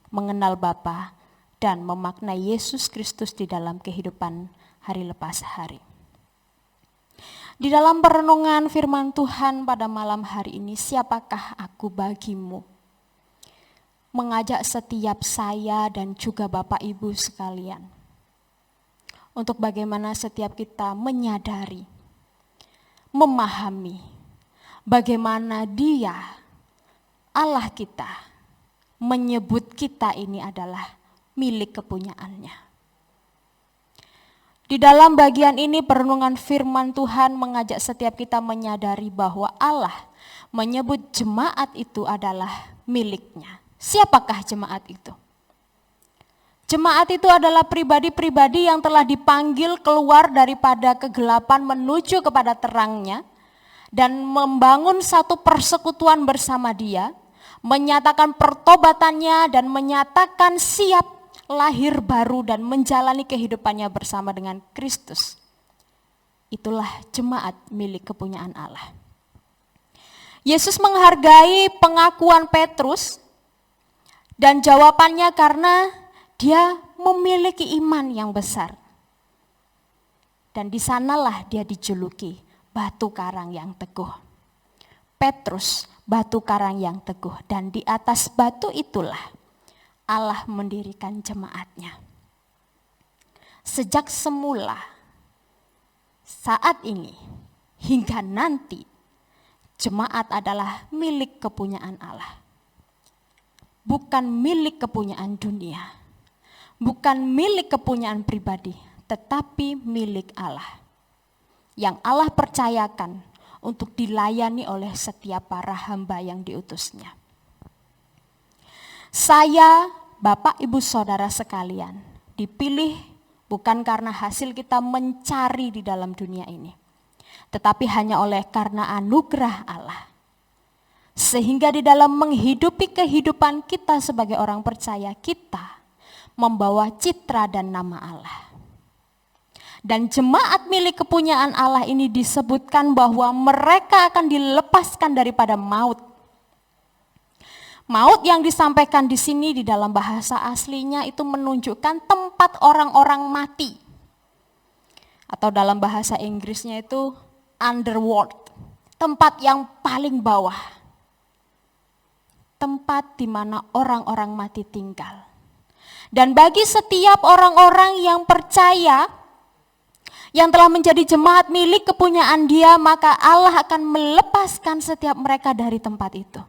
mengenal Bapa, dan memaknai Yesus Kristus di dalam kehidupan hari lepas hari. Di dalam perenungan firman Tuhan pada malam hari ini, siapakah aku bagimu? Mengajak setiap saya dan juga Bapak Ibu sekalian, untuk bagaimana setiap kita menyadari, memahami bagaimana Dia, Allah kita, menyebut kita ini adalah milik kepunyaannya. Di dalam bagian ini perenungan firman Tuhan mengajak setiap kita menyadari bahwa Allah menyebut jemaat itu adalah miliknya. Siapakah jemaat itu? Jemaat itu adalah pribadi-pribadi yang telah dipanggil keluar daripada kegelapan menuju kepada terangnya dan membangun satu persekutuan bersama Dia, menyatakan pertobatannya dan menyatakan siap lahir baru dan menjalani kehidupannya bersama dengan Kristus. Itulah jemaat milik kepunyaan Allah. Yesus menghargai pengakuan Petrus dan jawabannya karena dia memiliki iman yang besar. Dan di sanalah dia dijuluki batu karang yang teguh. Petrus, batu karang yang teguh. Dan di atas batu itulah Allah mendirikan jemaatnya. Sejak semula, saat ini, hingga nanti, jemaat adalah milik kepunyaan Allah. Bukan milik kepunyaan dunia. Bukan milik kepunyaan pribadi, tetapi milik Allah. Yang Allah percayakan untuk dilayani oleh setiap para hamba yang diutusnya. Saya, Bapak, Ibu, Saudara sekalian, dipilih bukan karena hasil kita mencari di dalam dunia ini, tetapi hanya oleh karena anugerah Allah. Sehingga di dalam menghidupi kehidupan kita sebagai orang percaya, kita membawa citra dan nama Allah. Dan jemaat milik kepunyaan Allah ini disebutkan bahwa mereka akan dilepaskan daripada maut. Maut yang disampaikan di sini di dalam bahasa aslinya itu menunjukkan tempat orang-orang mati. Atau dalam bahasa Inggrisnya itu underworld, tempat yang paling bawah. Tempat di mana orang-orang mati tinggal. Dan bagi setiap orang-orang yang percaya, yang telah menjadi jemaat milik kepunyaan Dia, maka Allah akan melepaskan setiap mereka dari tempat itu.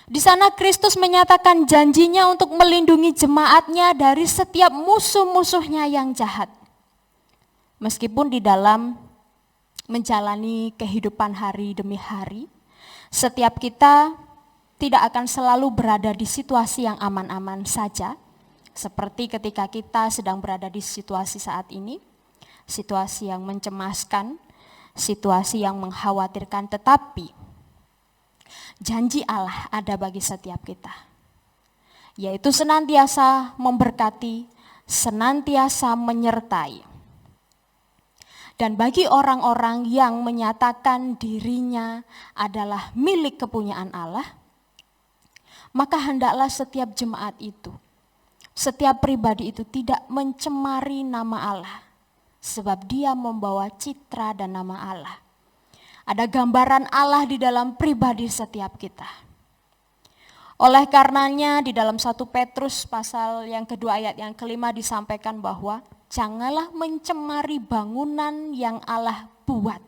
Di sana Kristus menyatakan janjinya untuk melindungi jemaatnya dari setiap musuh-musuhnya yang jahat. Meskipun di dalam menjalani kehidupan hari demi hari, setiap kita tidak akan selalu berada di situasi yang aman-aman saja, seperti ketika kita sedang berada di situasi saat ini, situasi yang mencemaskan, situasi yang mengkhawatirkan, tetapi janji Allah ada bagi setiap kita, yaitu senantiasa memberkati, senantiasa menyertai. Dan bagi orang-orang yang menyatakan dirinya adalah milik kepunyaan Allah, maka hendaklah setiap jemaat itu, setiap pribadi itu tidak mencemari nama Allah, sebab dia membawa citra dan nama Allah. Ada gambaran Allah di dalam pribadi setiap kita. Oleh karenanya di dalam 1 Petrus pasal yang kedua ayat yang kelima disampaikan bahwa janganlah mencemari bangunan yang Allah buat.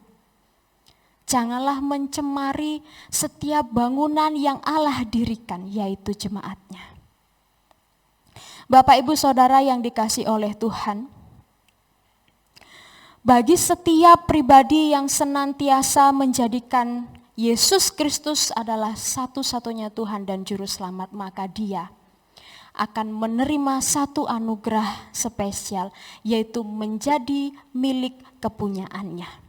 Janganlah mencemari setiap bangunan yang Allah dirikan, yaitu jemaatnya. Bapak, Ibu, Saudara yang dikasihi oleh Tuhan, bagi setiap pribadi yang senantiasa menjadikan Yesus Kristus adalah satu-satunya Tuhan dan Juru Selamat, maka dia akan menerima satu anugerah spesial, yaitu menjadi milik kepunyaannya.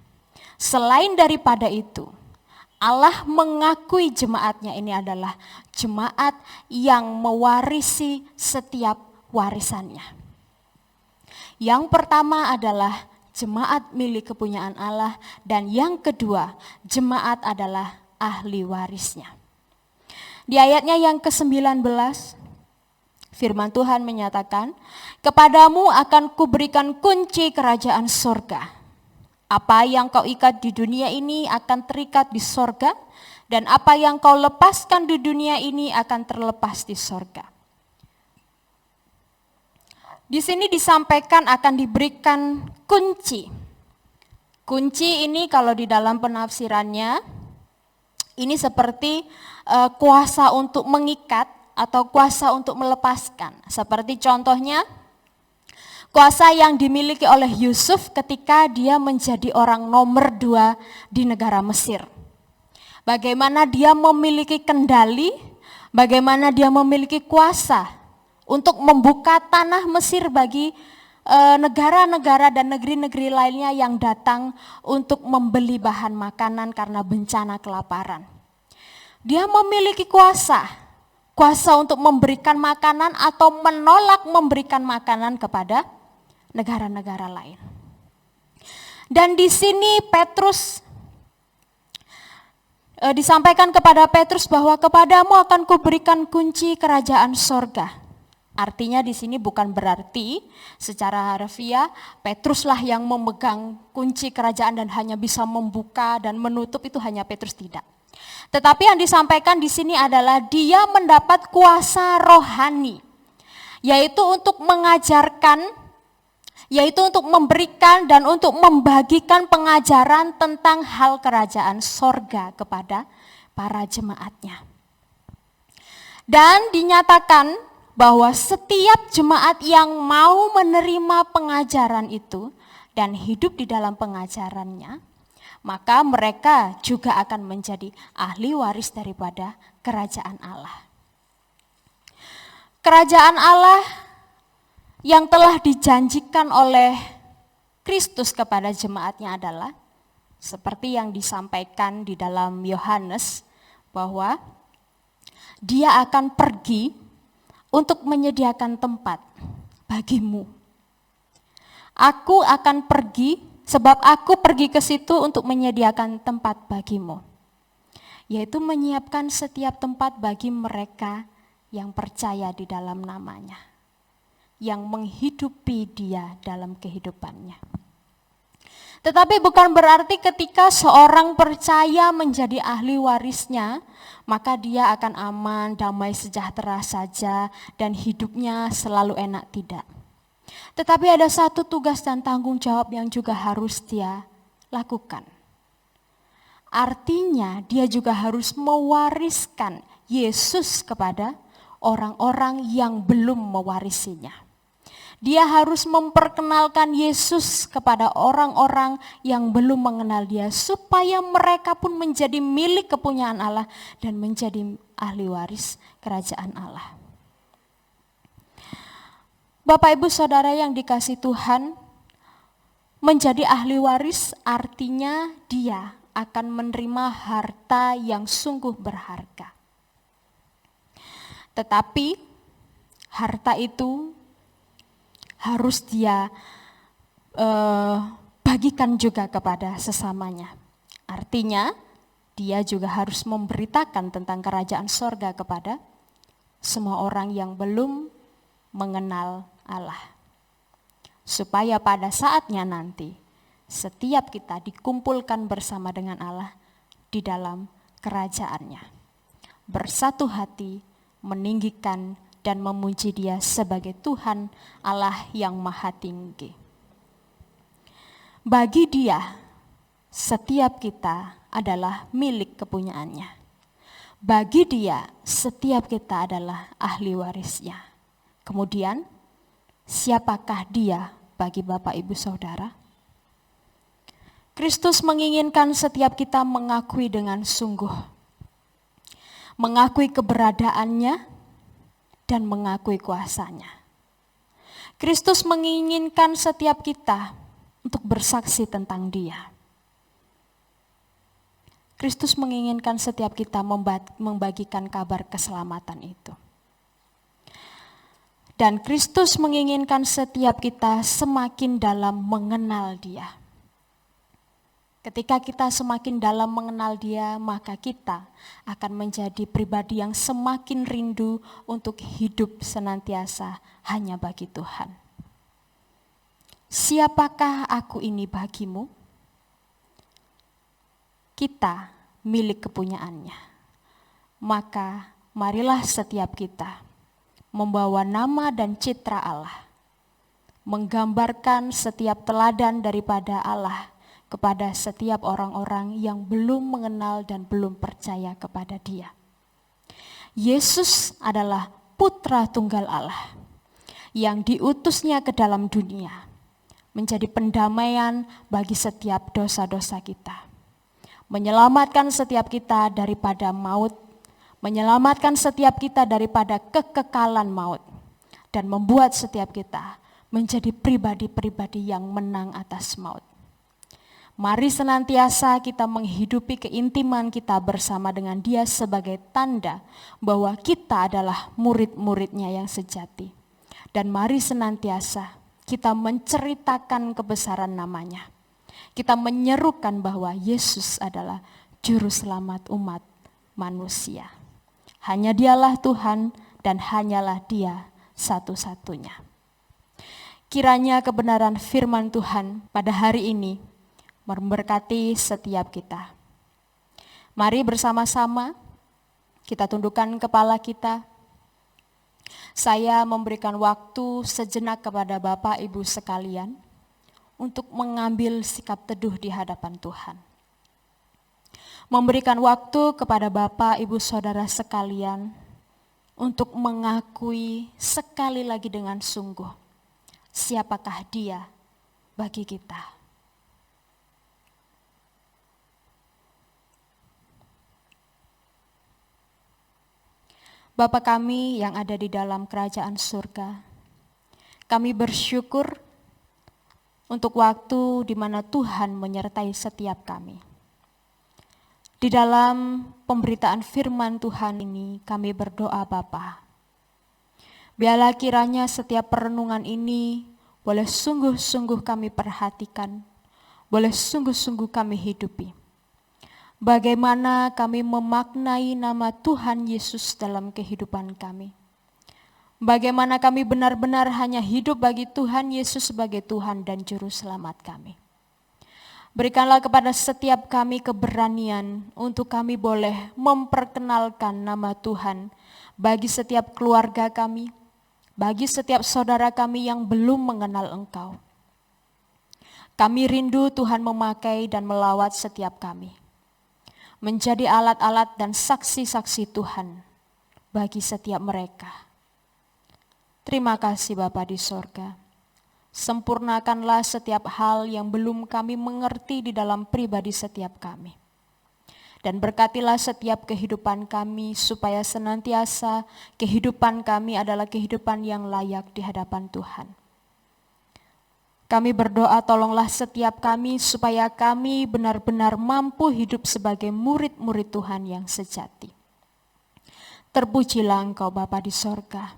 Selain daripada itu, Allah mengakui jemaatnya ini adalah jemaat yang mewarisi setiap warisannya. Yang pertama adalah jemaat milik kepunyaan Allah, dan yang kedua, jemaat adalah ahli warisnya. Di ayatnya yang ke-19, firman Tuhan menyatakan, "Kepadamu akan kuberikan kunci kerajaan sorga. Apa yang kau ikat di dunia ini akan terikat di sorga, dan apa yang kau lepaskan di dunia ini akan terlepas di sorga." Di sini disampaikan akan diberikan kunci. Kunci ini kalau di dalam penafsirannya, ini seperti kuasa untuk mengikat atau kuasa untuk melepaskan. Seperti contohnya, kuasa yang dimiliki oleh Yusuf ketika dia menjadi orang nomor 2 di negara Mesir. Bagaimana dia memiliki kendali, bagaimana dia memiliki kuasa untuk membuka tanah Mesir bagi negara-negara dan negeri-negeri lainnya yang datang untuk membeli bahan makanan karena bencana kelaparan. Dia memiliki kuasa untuk memberikan makanan atau menolak memberikan makanan kepada negara-negara lain. Dan di sini Petrus disampaikan kepada Petrus bahwa kepadamu akan kuberikan kunci kerajaan sorga. Artinya di sini bukan berarti secara harfiah Petruslah yang memegang kunci kerajaan dan hanya bisa membuka dan menutup, itu hanya Petrus, tidak. Tetapi yang disampaikan di sini adalah dia mendapat kuasa rohani, yaitu untuk mengajarkan, yaitu untuk memberikan dan untuk membagikan pengajaran tentang hal kerajaan sorga kepada para jemaatnya. Dan dinyatakan bahwa setiap jemaat yang mau menerima pengajaran itu dan hidup di dalam pengajarannya, maka mereka juga akan menjadi ahli waris daripada kerajaan Allah. Kerajaan Allah yang telah dijanjikan oleh Kristus kepada jemaatnya adalah seperti yang disampaikan di dalam Yohanes, bahwa dia akan pergi untuk menyediakan tempat bagimu. Aku akan pergi, sebab aku pergi ke situ untuk menyediakan tempat bagimu. Yaitu menyiapkan setiap tempat bagi mereka yang percaya di dalam namanya, yang menghidupi dia dalam kehidupannya. Tetapi bukan berarti ketika seorang percaya menjadi ahli warisnya, maka dia akan aman, damai, sejahtera saja, dan hidupnya selalu enak, tidak. Tetapi ada satu tugas dan tanggung jawab yang juga harus dia lakukan. Artinya dia juga harus mewariskan Yesus kepada orang-orang yang belum mewarisinya. Dia harus memperkenalkan Yesus kepada orang-orang yang belum mengenal dia, supaya mereka pun menjadi milik kepunyaan Allah dan menjadi ahli waris kerajaan Allah. Bapak, Ibu, Saudara yang dikasihi Tuhan, menjadi ahli waris artinya dia akan menerima harta yang sungguh berharga. Tetapi harta itu harus dia bagikan juga kepada sesamanya. Artinya dia juga harus memberitakan tentang kerajaan sorga kepada semua orang yang belum mengenal Allah. Supaya pada saatnya nanti setiap kita dikumpulkan bersama dengan Allah di dalam kerajaannya. Bersatu hati meninggikan dan memuji Dia sebagai Tuhan Allah yang maha tinggi. Bagi Dia, setiap kita adalah milik kepunyaannya. Bagi Dia, setiap kita adalah ahli warisnya. Kemudian, siapakah Dia bagi Bapak, Ibu, Saudara? Kristus menginginkan setiap kita mengakui dengan sungguh, mengakui keberadaannya, dan mengakui kuasanya. Kristus menginginkan setiap kita untuk bersaksi tentang Dia. Kristus menginginkan setiap kita membagikan kabar keselamatan itu. Dan Kristus menginginkan setiap kita semakin dalam mengenal Dia. Ketika kita semakin dalam mengenal Dia, maka kita akan menjadi pribadi yang semakin rindu untuk hidup senantiasa hanya bagi Tuhan. Siapakah aku ini bagimu? Kita milik kepunyaannya. Maka marilah setiap kita membawa nama dan citra Allah, menggambarkan setiap teladan daripada Allah kepada setiap orang-orang yang belum mengenal dan belum percaya kepada Dia. Yesus adalah Putra Tunggal Allah yang diutusnya ke dalam dunia menjadi pendamaian bagi setiap dosa-dosa kita, menyelamatkan setiap kita daripada maut, menyelamatkan setiap kita daripada kekekalan maut, dan membuat setiap kita menjadi pribadi-pribadi yang menang atas maut. Mari senantiasa kita menghidupi keintiman kita bersama dengan Dia sebagai tanda bahwa kita adalah murid-muridnya yang sejati. Dan mari senantiasa kita menceritakan kebesaran nama-Nya. Kita menyerukan bahwa Yesus adalah Juru Selamat umat manusia. Hanya Dialah Tuhan dan hanyalah Dia satu-satunya. Kiranya kebenaran firman Tuhan pada hari ini memberkati setiap kita. Mari bersama-sama kita tundukkan kepala kita. Saya memberikan waktu sejenak kepada Bapak Ibu sekalian untuk mengambil sikap teduh di hadapan Tuhan. Memberikan waktu kepada Bapak Ibu Saudara sekalian untuk mengakui sekali lagi dengan sungguh siapakah Dia bagi kita. Bapa kami yang ada di dalam kerajaan surga, kami bersyukur untuk waktu di mana Tuhan menyertai setiap kami. Di dalam pemberitaan firman Tuhan ini kami berdoa Bapa, biarlah kiranya setiap perenungan ini boleh sungguh-sungguh kami perhatikan, boleh sungguh-sungguh kami hidupi. Bagaimana kami memaknai nama Tuhan Yesus dalam kehidupan kami. Bagaimana kami benar-benar hanya hidup bagi Tuhan Yesus sebagai Tuhan dan Juru Selamat kami. Berikanlah kepada setiap kami keberanian untuk kami boleh memperkenalkan nama Tuhan bagi setiap keluarga kami, bagi setiap saudara kami yang belum mengenal Engkau. Kami rindu Tuhan memakai dan melawat setiap kami, menjadi alat-alat dan saksi-saksi Tuhan bagi setiap mereka. Terima kasih Bapa di sorga. Sempurnakanlah setiap hal yang belum kami mengerti di dalam pribadi setiap kami. Dan berkatilah setiap kehidupan kami supaya senantiasa kehidupan kami adalah kehidupan yang layak di hadapan Tuhan. Kami berdoa tolonglah setiap kami supaya kami benar-benar mampu hidup sebagai murid-murid Tuhan yang sejati. Terpujilah Engkau Bapa di sorga,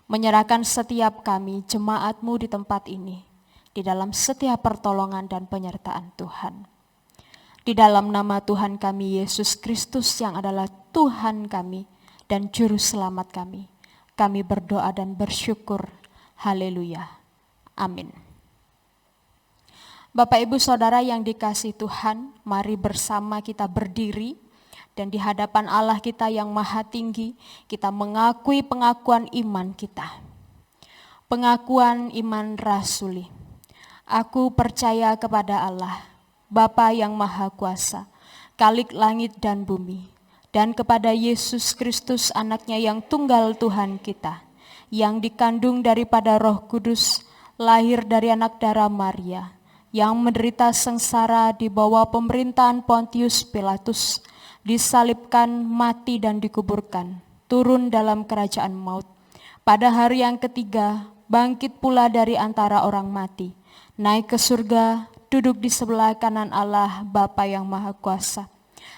menyerahkan setiap kami jemaat-Mu di tempat ini, di dalam setiap pertolongan dan penyertaan Tuhan. Di dalam nama Tuhan kami Yesus Kristus yang adalah Tuhan kami dan Juru Selamat kami berdoa dan bersyukur. Haleluya. Amin. Bapak Ibu Saudara yang dikasihi Tuhan, mari bersama kita berdiri dan di hadapan Allah kita yang maha tinggi, kita mengakui pengakuan iman kita. Pengakuan iman rasuli. Aku percaya kepada Allah, Bapa yang Maha Kuasa, Khalik langit dan bumi, dan kepada Yesus Kristus anaknya yang tunggal Tuhan kita, yang dikandung daripada Roh Kudus, lahir dari anak darah Maria, yang menderita sengsara di bawah pemerintahan Pontius Pilatus, disalibkan, mati dan dikuburkan, turun dalam kerajaan maut. Pada hari yang ketiga, bangkit pula dari antara orang mati, naik ke surga, duduk di sebelah kanan Allah Bapa yang Maha Kuasa.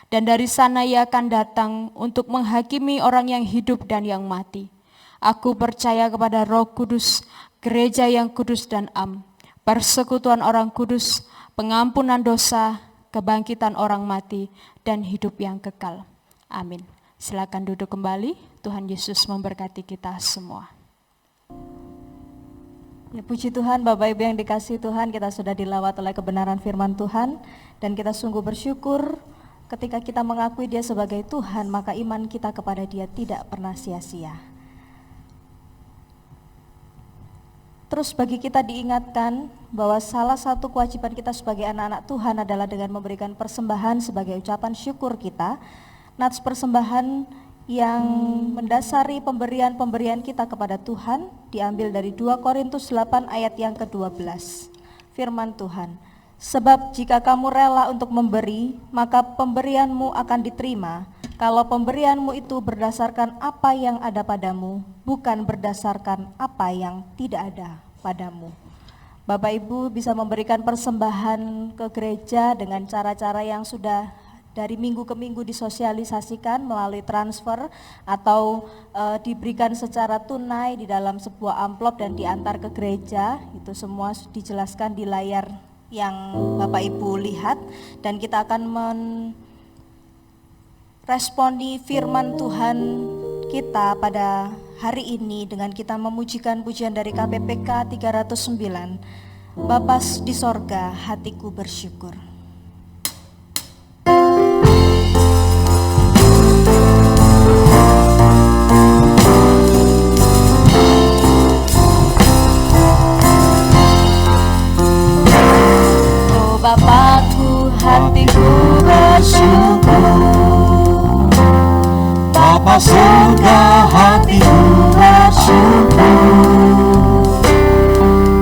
Dan dari sana Ia akan datang untuk menghakimi orang yang hidup dan yang mati. Aku percaya kepada Roh Kudus, gereja yang kudus dan am, persekutuan orang kudus, pengampunan dosa, kebangkitan orang mati, dan hidup yang kekal. Amin. Silakan duduk kembali. Tuhan Yesus memberkati kita semua. Ya, puji Tuhan, Bapak Ibu yang dikasihi Tuhan, kita sudah dilawat oleh kebenaran firman Tuhan, dan kita sungguh bersyukur ketika kita mengakui Dia sebagai Tuhan, maka iman kita kepada Dia tidak pernah sia-sia. Terus bagi kita diingatkan bahwa salah satu kewajiban kita sebagai anak-anak Tuhan adalah dengan memberikan persembahan sebagai ucapan syukur kita. Nats persembahan yang mendasari pemberian-pemberian kita kepada Tuhan diambil dari 2 Korintus 8 ayat yang ke-12. Firman Tuhan, sebab jika kamu rela untuk memberi, maka pemberianmu akan diterima. Kalau pemberianmu itu berdasarkan apa yang ada padamu, bukan berdasarkan apa yang tidak ada padamu. Bapak Ibu bisa memberikan persembahan ke gereja dengan cara-cara yang sudah dari minggu ke minggu disosialisasikan melalui transfer atau diberikan secara tunai di dalam sebuah amplop dan diantar ke gereja. Itu semua dijelaskan di layar yang Bapak Ibu lihat, dan kita akan responi firman Tuhan kita pada hari ini dengan kita memujikan pujian dari KPPK 309, Bapa di sorga, hatiku bersyukur. Oh Bapakku, hatiku bersyukur. Bapa surga, hatiku bersyukur.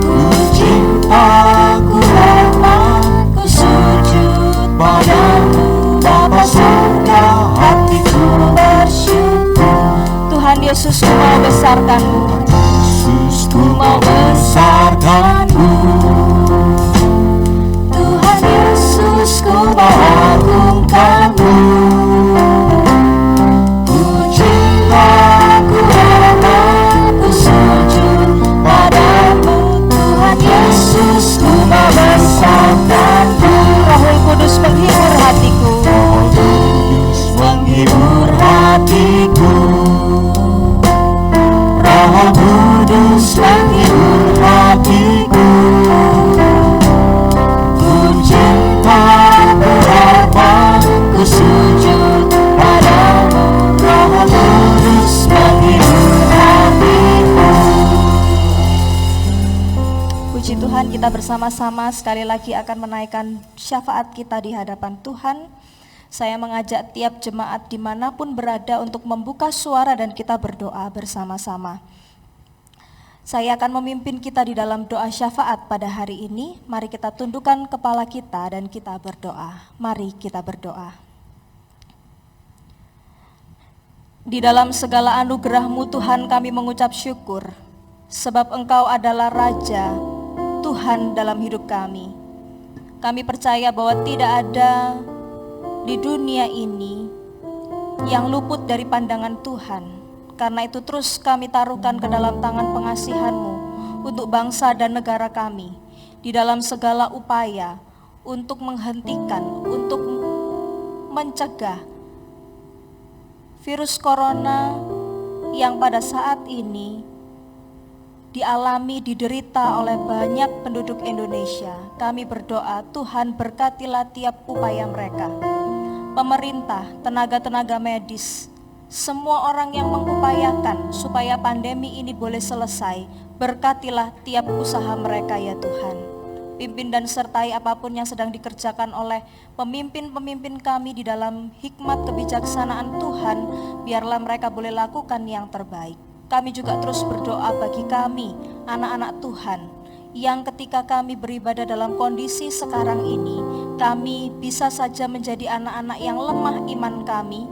Ku cinta, ku rela, ku sujud padamu. Bapa surga, hatiku bersyukur. Tuhan Yesus, ku mau besarkan-Mu. Yesus, ku mau besarkan-Mu. Tuhan Yesus, ku mau agungkan-Mu. Yesus, ku mau besarkan-Mu. Roh Kudus menghibur hatiku. Roh Kudus menghibur hatiku. Roh Kudus menghibur hatiku. Ku cinta, ku rela, ku sujud padamu. Roh Kudus menghibur hatiku. Puji Tuhan, kita bersama-sama sekali lagi akan menaikkan syafaat kita di hadapan Tuhan. Saya mengajak tiap jemaat dimanapun berada untuk membuka suara dan kita berdoa bersama-sama. Saya akan memimpin kita di dalam doa syafaat pada hari ini. Mari kita tundukkan kepala kita dan kita berdoa. Mari kita berdoa. Di dalam segala anugerah-Mu Tuhan, kami mengucap syukur, sebab Engkau adalah Raja, Tuhan dalam hidup kami. Kami percaya bahwa tidak ada di dunia ini yang luput dari pandangan Tuhan. Karena itu terus kami taruhkan ke dalam tangan pengasihan-Mu untuk bangsa dan negara kami, di dalam segala upaya untuk menghentikan, untuk mencegah virus corona yang pada saat ini dialami, diderita oleh banyak penduduk Indonesia. Kami berdoa, Tuhan berkatilah tiap upaya mereka. Pemerintah, tenaga-tenaga medis, semua orang yang mengupayakan supaya pandemi ini boleh selesai, berkatilah tiap usaha mereka ya Tuhan. Pimpin dan sertai apapun yang sedang dikerjakan oleh pemimpin-pemimpin kami di dalam hikmat kebijaksanaan Tuhan, biarlah mereka boleh lakukan yang terbaik. Kami juga terus berdoa bagi kami, anak-anak Tuhan, yang ketika kami beribadah dalam kondisi sekarang ini, kami bisa saja menjadi anak-anak yang lemah iman kami,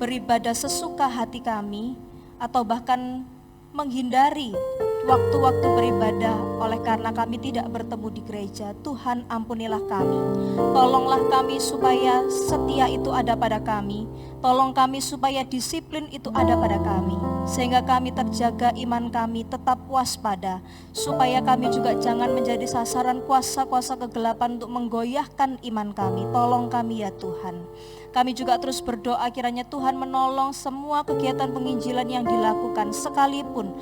beribadah sesuka hati kami, atau bahkan menghindari waktu-waktu beribadah oleh karena karena kami tidak bertemu di gereja. Tuhan, ampunilah kami. Tolonglah kami supaya setia itu ada pada kami. Tolong kami supaya disiplin itu ada pada kami, sehingga kami terjaga iman kami tetap waspada, supaya kami juga jangan menjadi sasaran kuasa-kuasa kegelapan untuk menggoyahkan iman kami. Tolong kami ya Tuhan. Kami juga terus berdoa kiranya Tuhan menolong semua kegiatan penginjilan yang dilakukan, sekalipun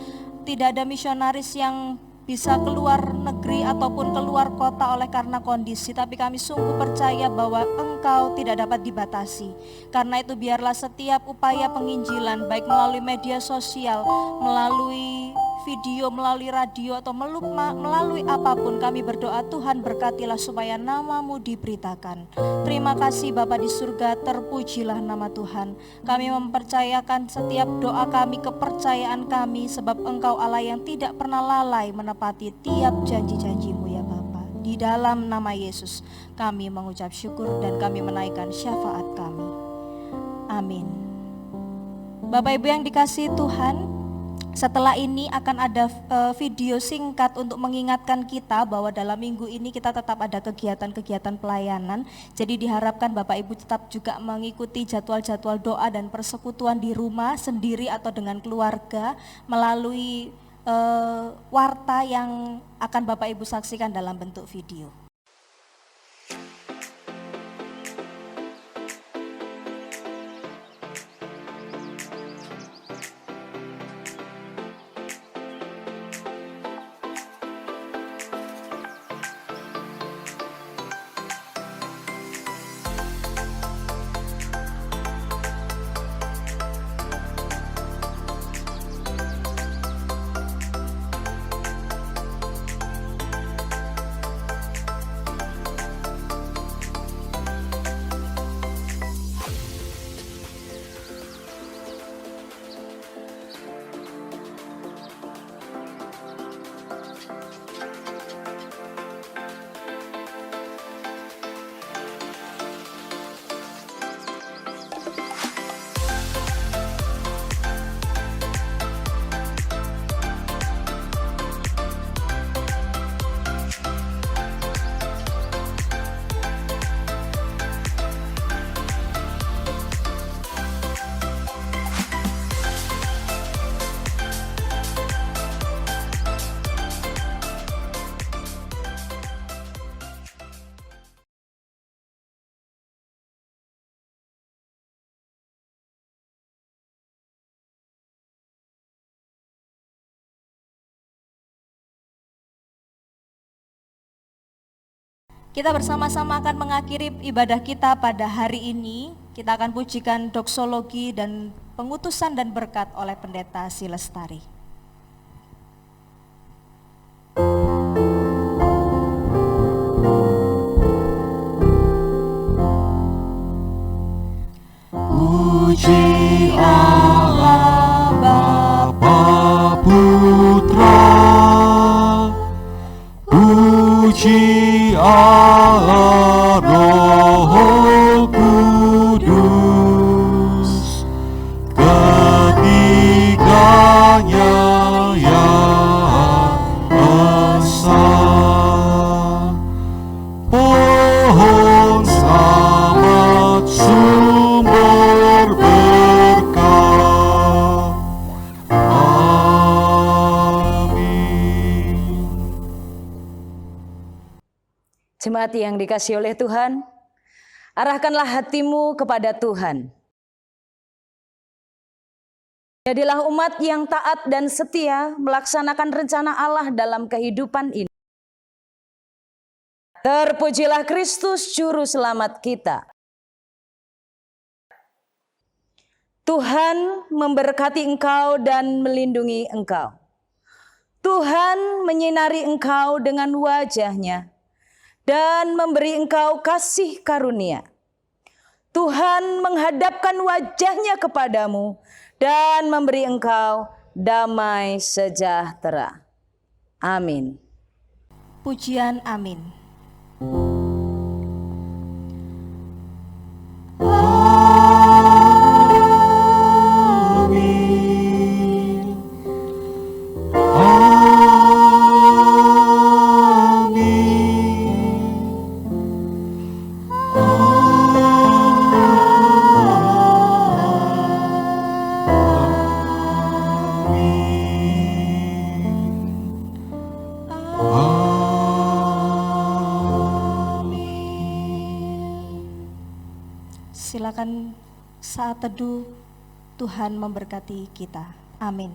tidak ada misionaris yang bisa keluar negeri ataupun keluar kota oleh karena kondisi, tapi kami sungguh percaya bahwa Engkau tidak dapat dibatasi. Karena itu biarlah setiap upaya penginjilan, baik melalui media sosial, melalui video, melalui radio, atau melalui apapun, kami berdoa Tuhan berkatilah supaya nama-Mu diberitakan. Terima kasih Bapa di surga, terpujilah nama Tuhan. Kami mempercayakan setiap doa kami, kepercayaan kami, sebab Engkau Allah yang tidak pernah lalai menepati tiap janji-janji-Mu ya Bapa. Di dalam nama Yesus kami mengucap syukur dan kami menaikkan syafaat kami. Amin. Bapak Ibu yang dikasihi Tuhan, setelah ini akan ada video singkat untuk mengingatkan kita bahwa dalam minggu ini kita tetap ada kegiatan-kegiatan pelayanan. Jadi diharapkan Bapak Ibu tetap juga mengikuti jadwal-jadwal doa dan persekutuan di rumah sendiri atau dengan keluarga melalui warta yang akan Bapak Ibu saksikan dalam bentuk video. Kita bersama-sama akan mengakhiri ibadah kita pada hari ini. Kita akan pujikan doksologi dan pengutusan dan berkat oleh Pendeta Silestari. Puji Allah Bapa Putra, puji Allah Roh Kudus, ketiganya yang esa. Pohon selamat sumber berkah. Amin. Jemaat yang dikasihi oleh Tuhan, arahkanlah hatimu kepada Tuhan. Jadilah umat yang taat dan setia melaksanakan rencana Allah dalam kehidupan ini. Terpujilah Kristus Juru Selamat kita. Tuhan memberkati engkau dan melindungi engkau. Tuhan menyinari engkau dengan wajah-Nya dan memberi engkau kasih karunia. Tuhan menghadapkan wajah-Nya kepadamu dan memberi engkau damai sejahtera. Amin. Pujian amin. Amin. kirsakan saat teduh. Tuhan memberkati kita. Amin.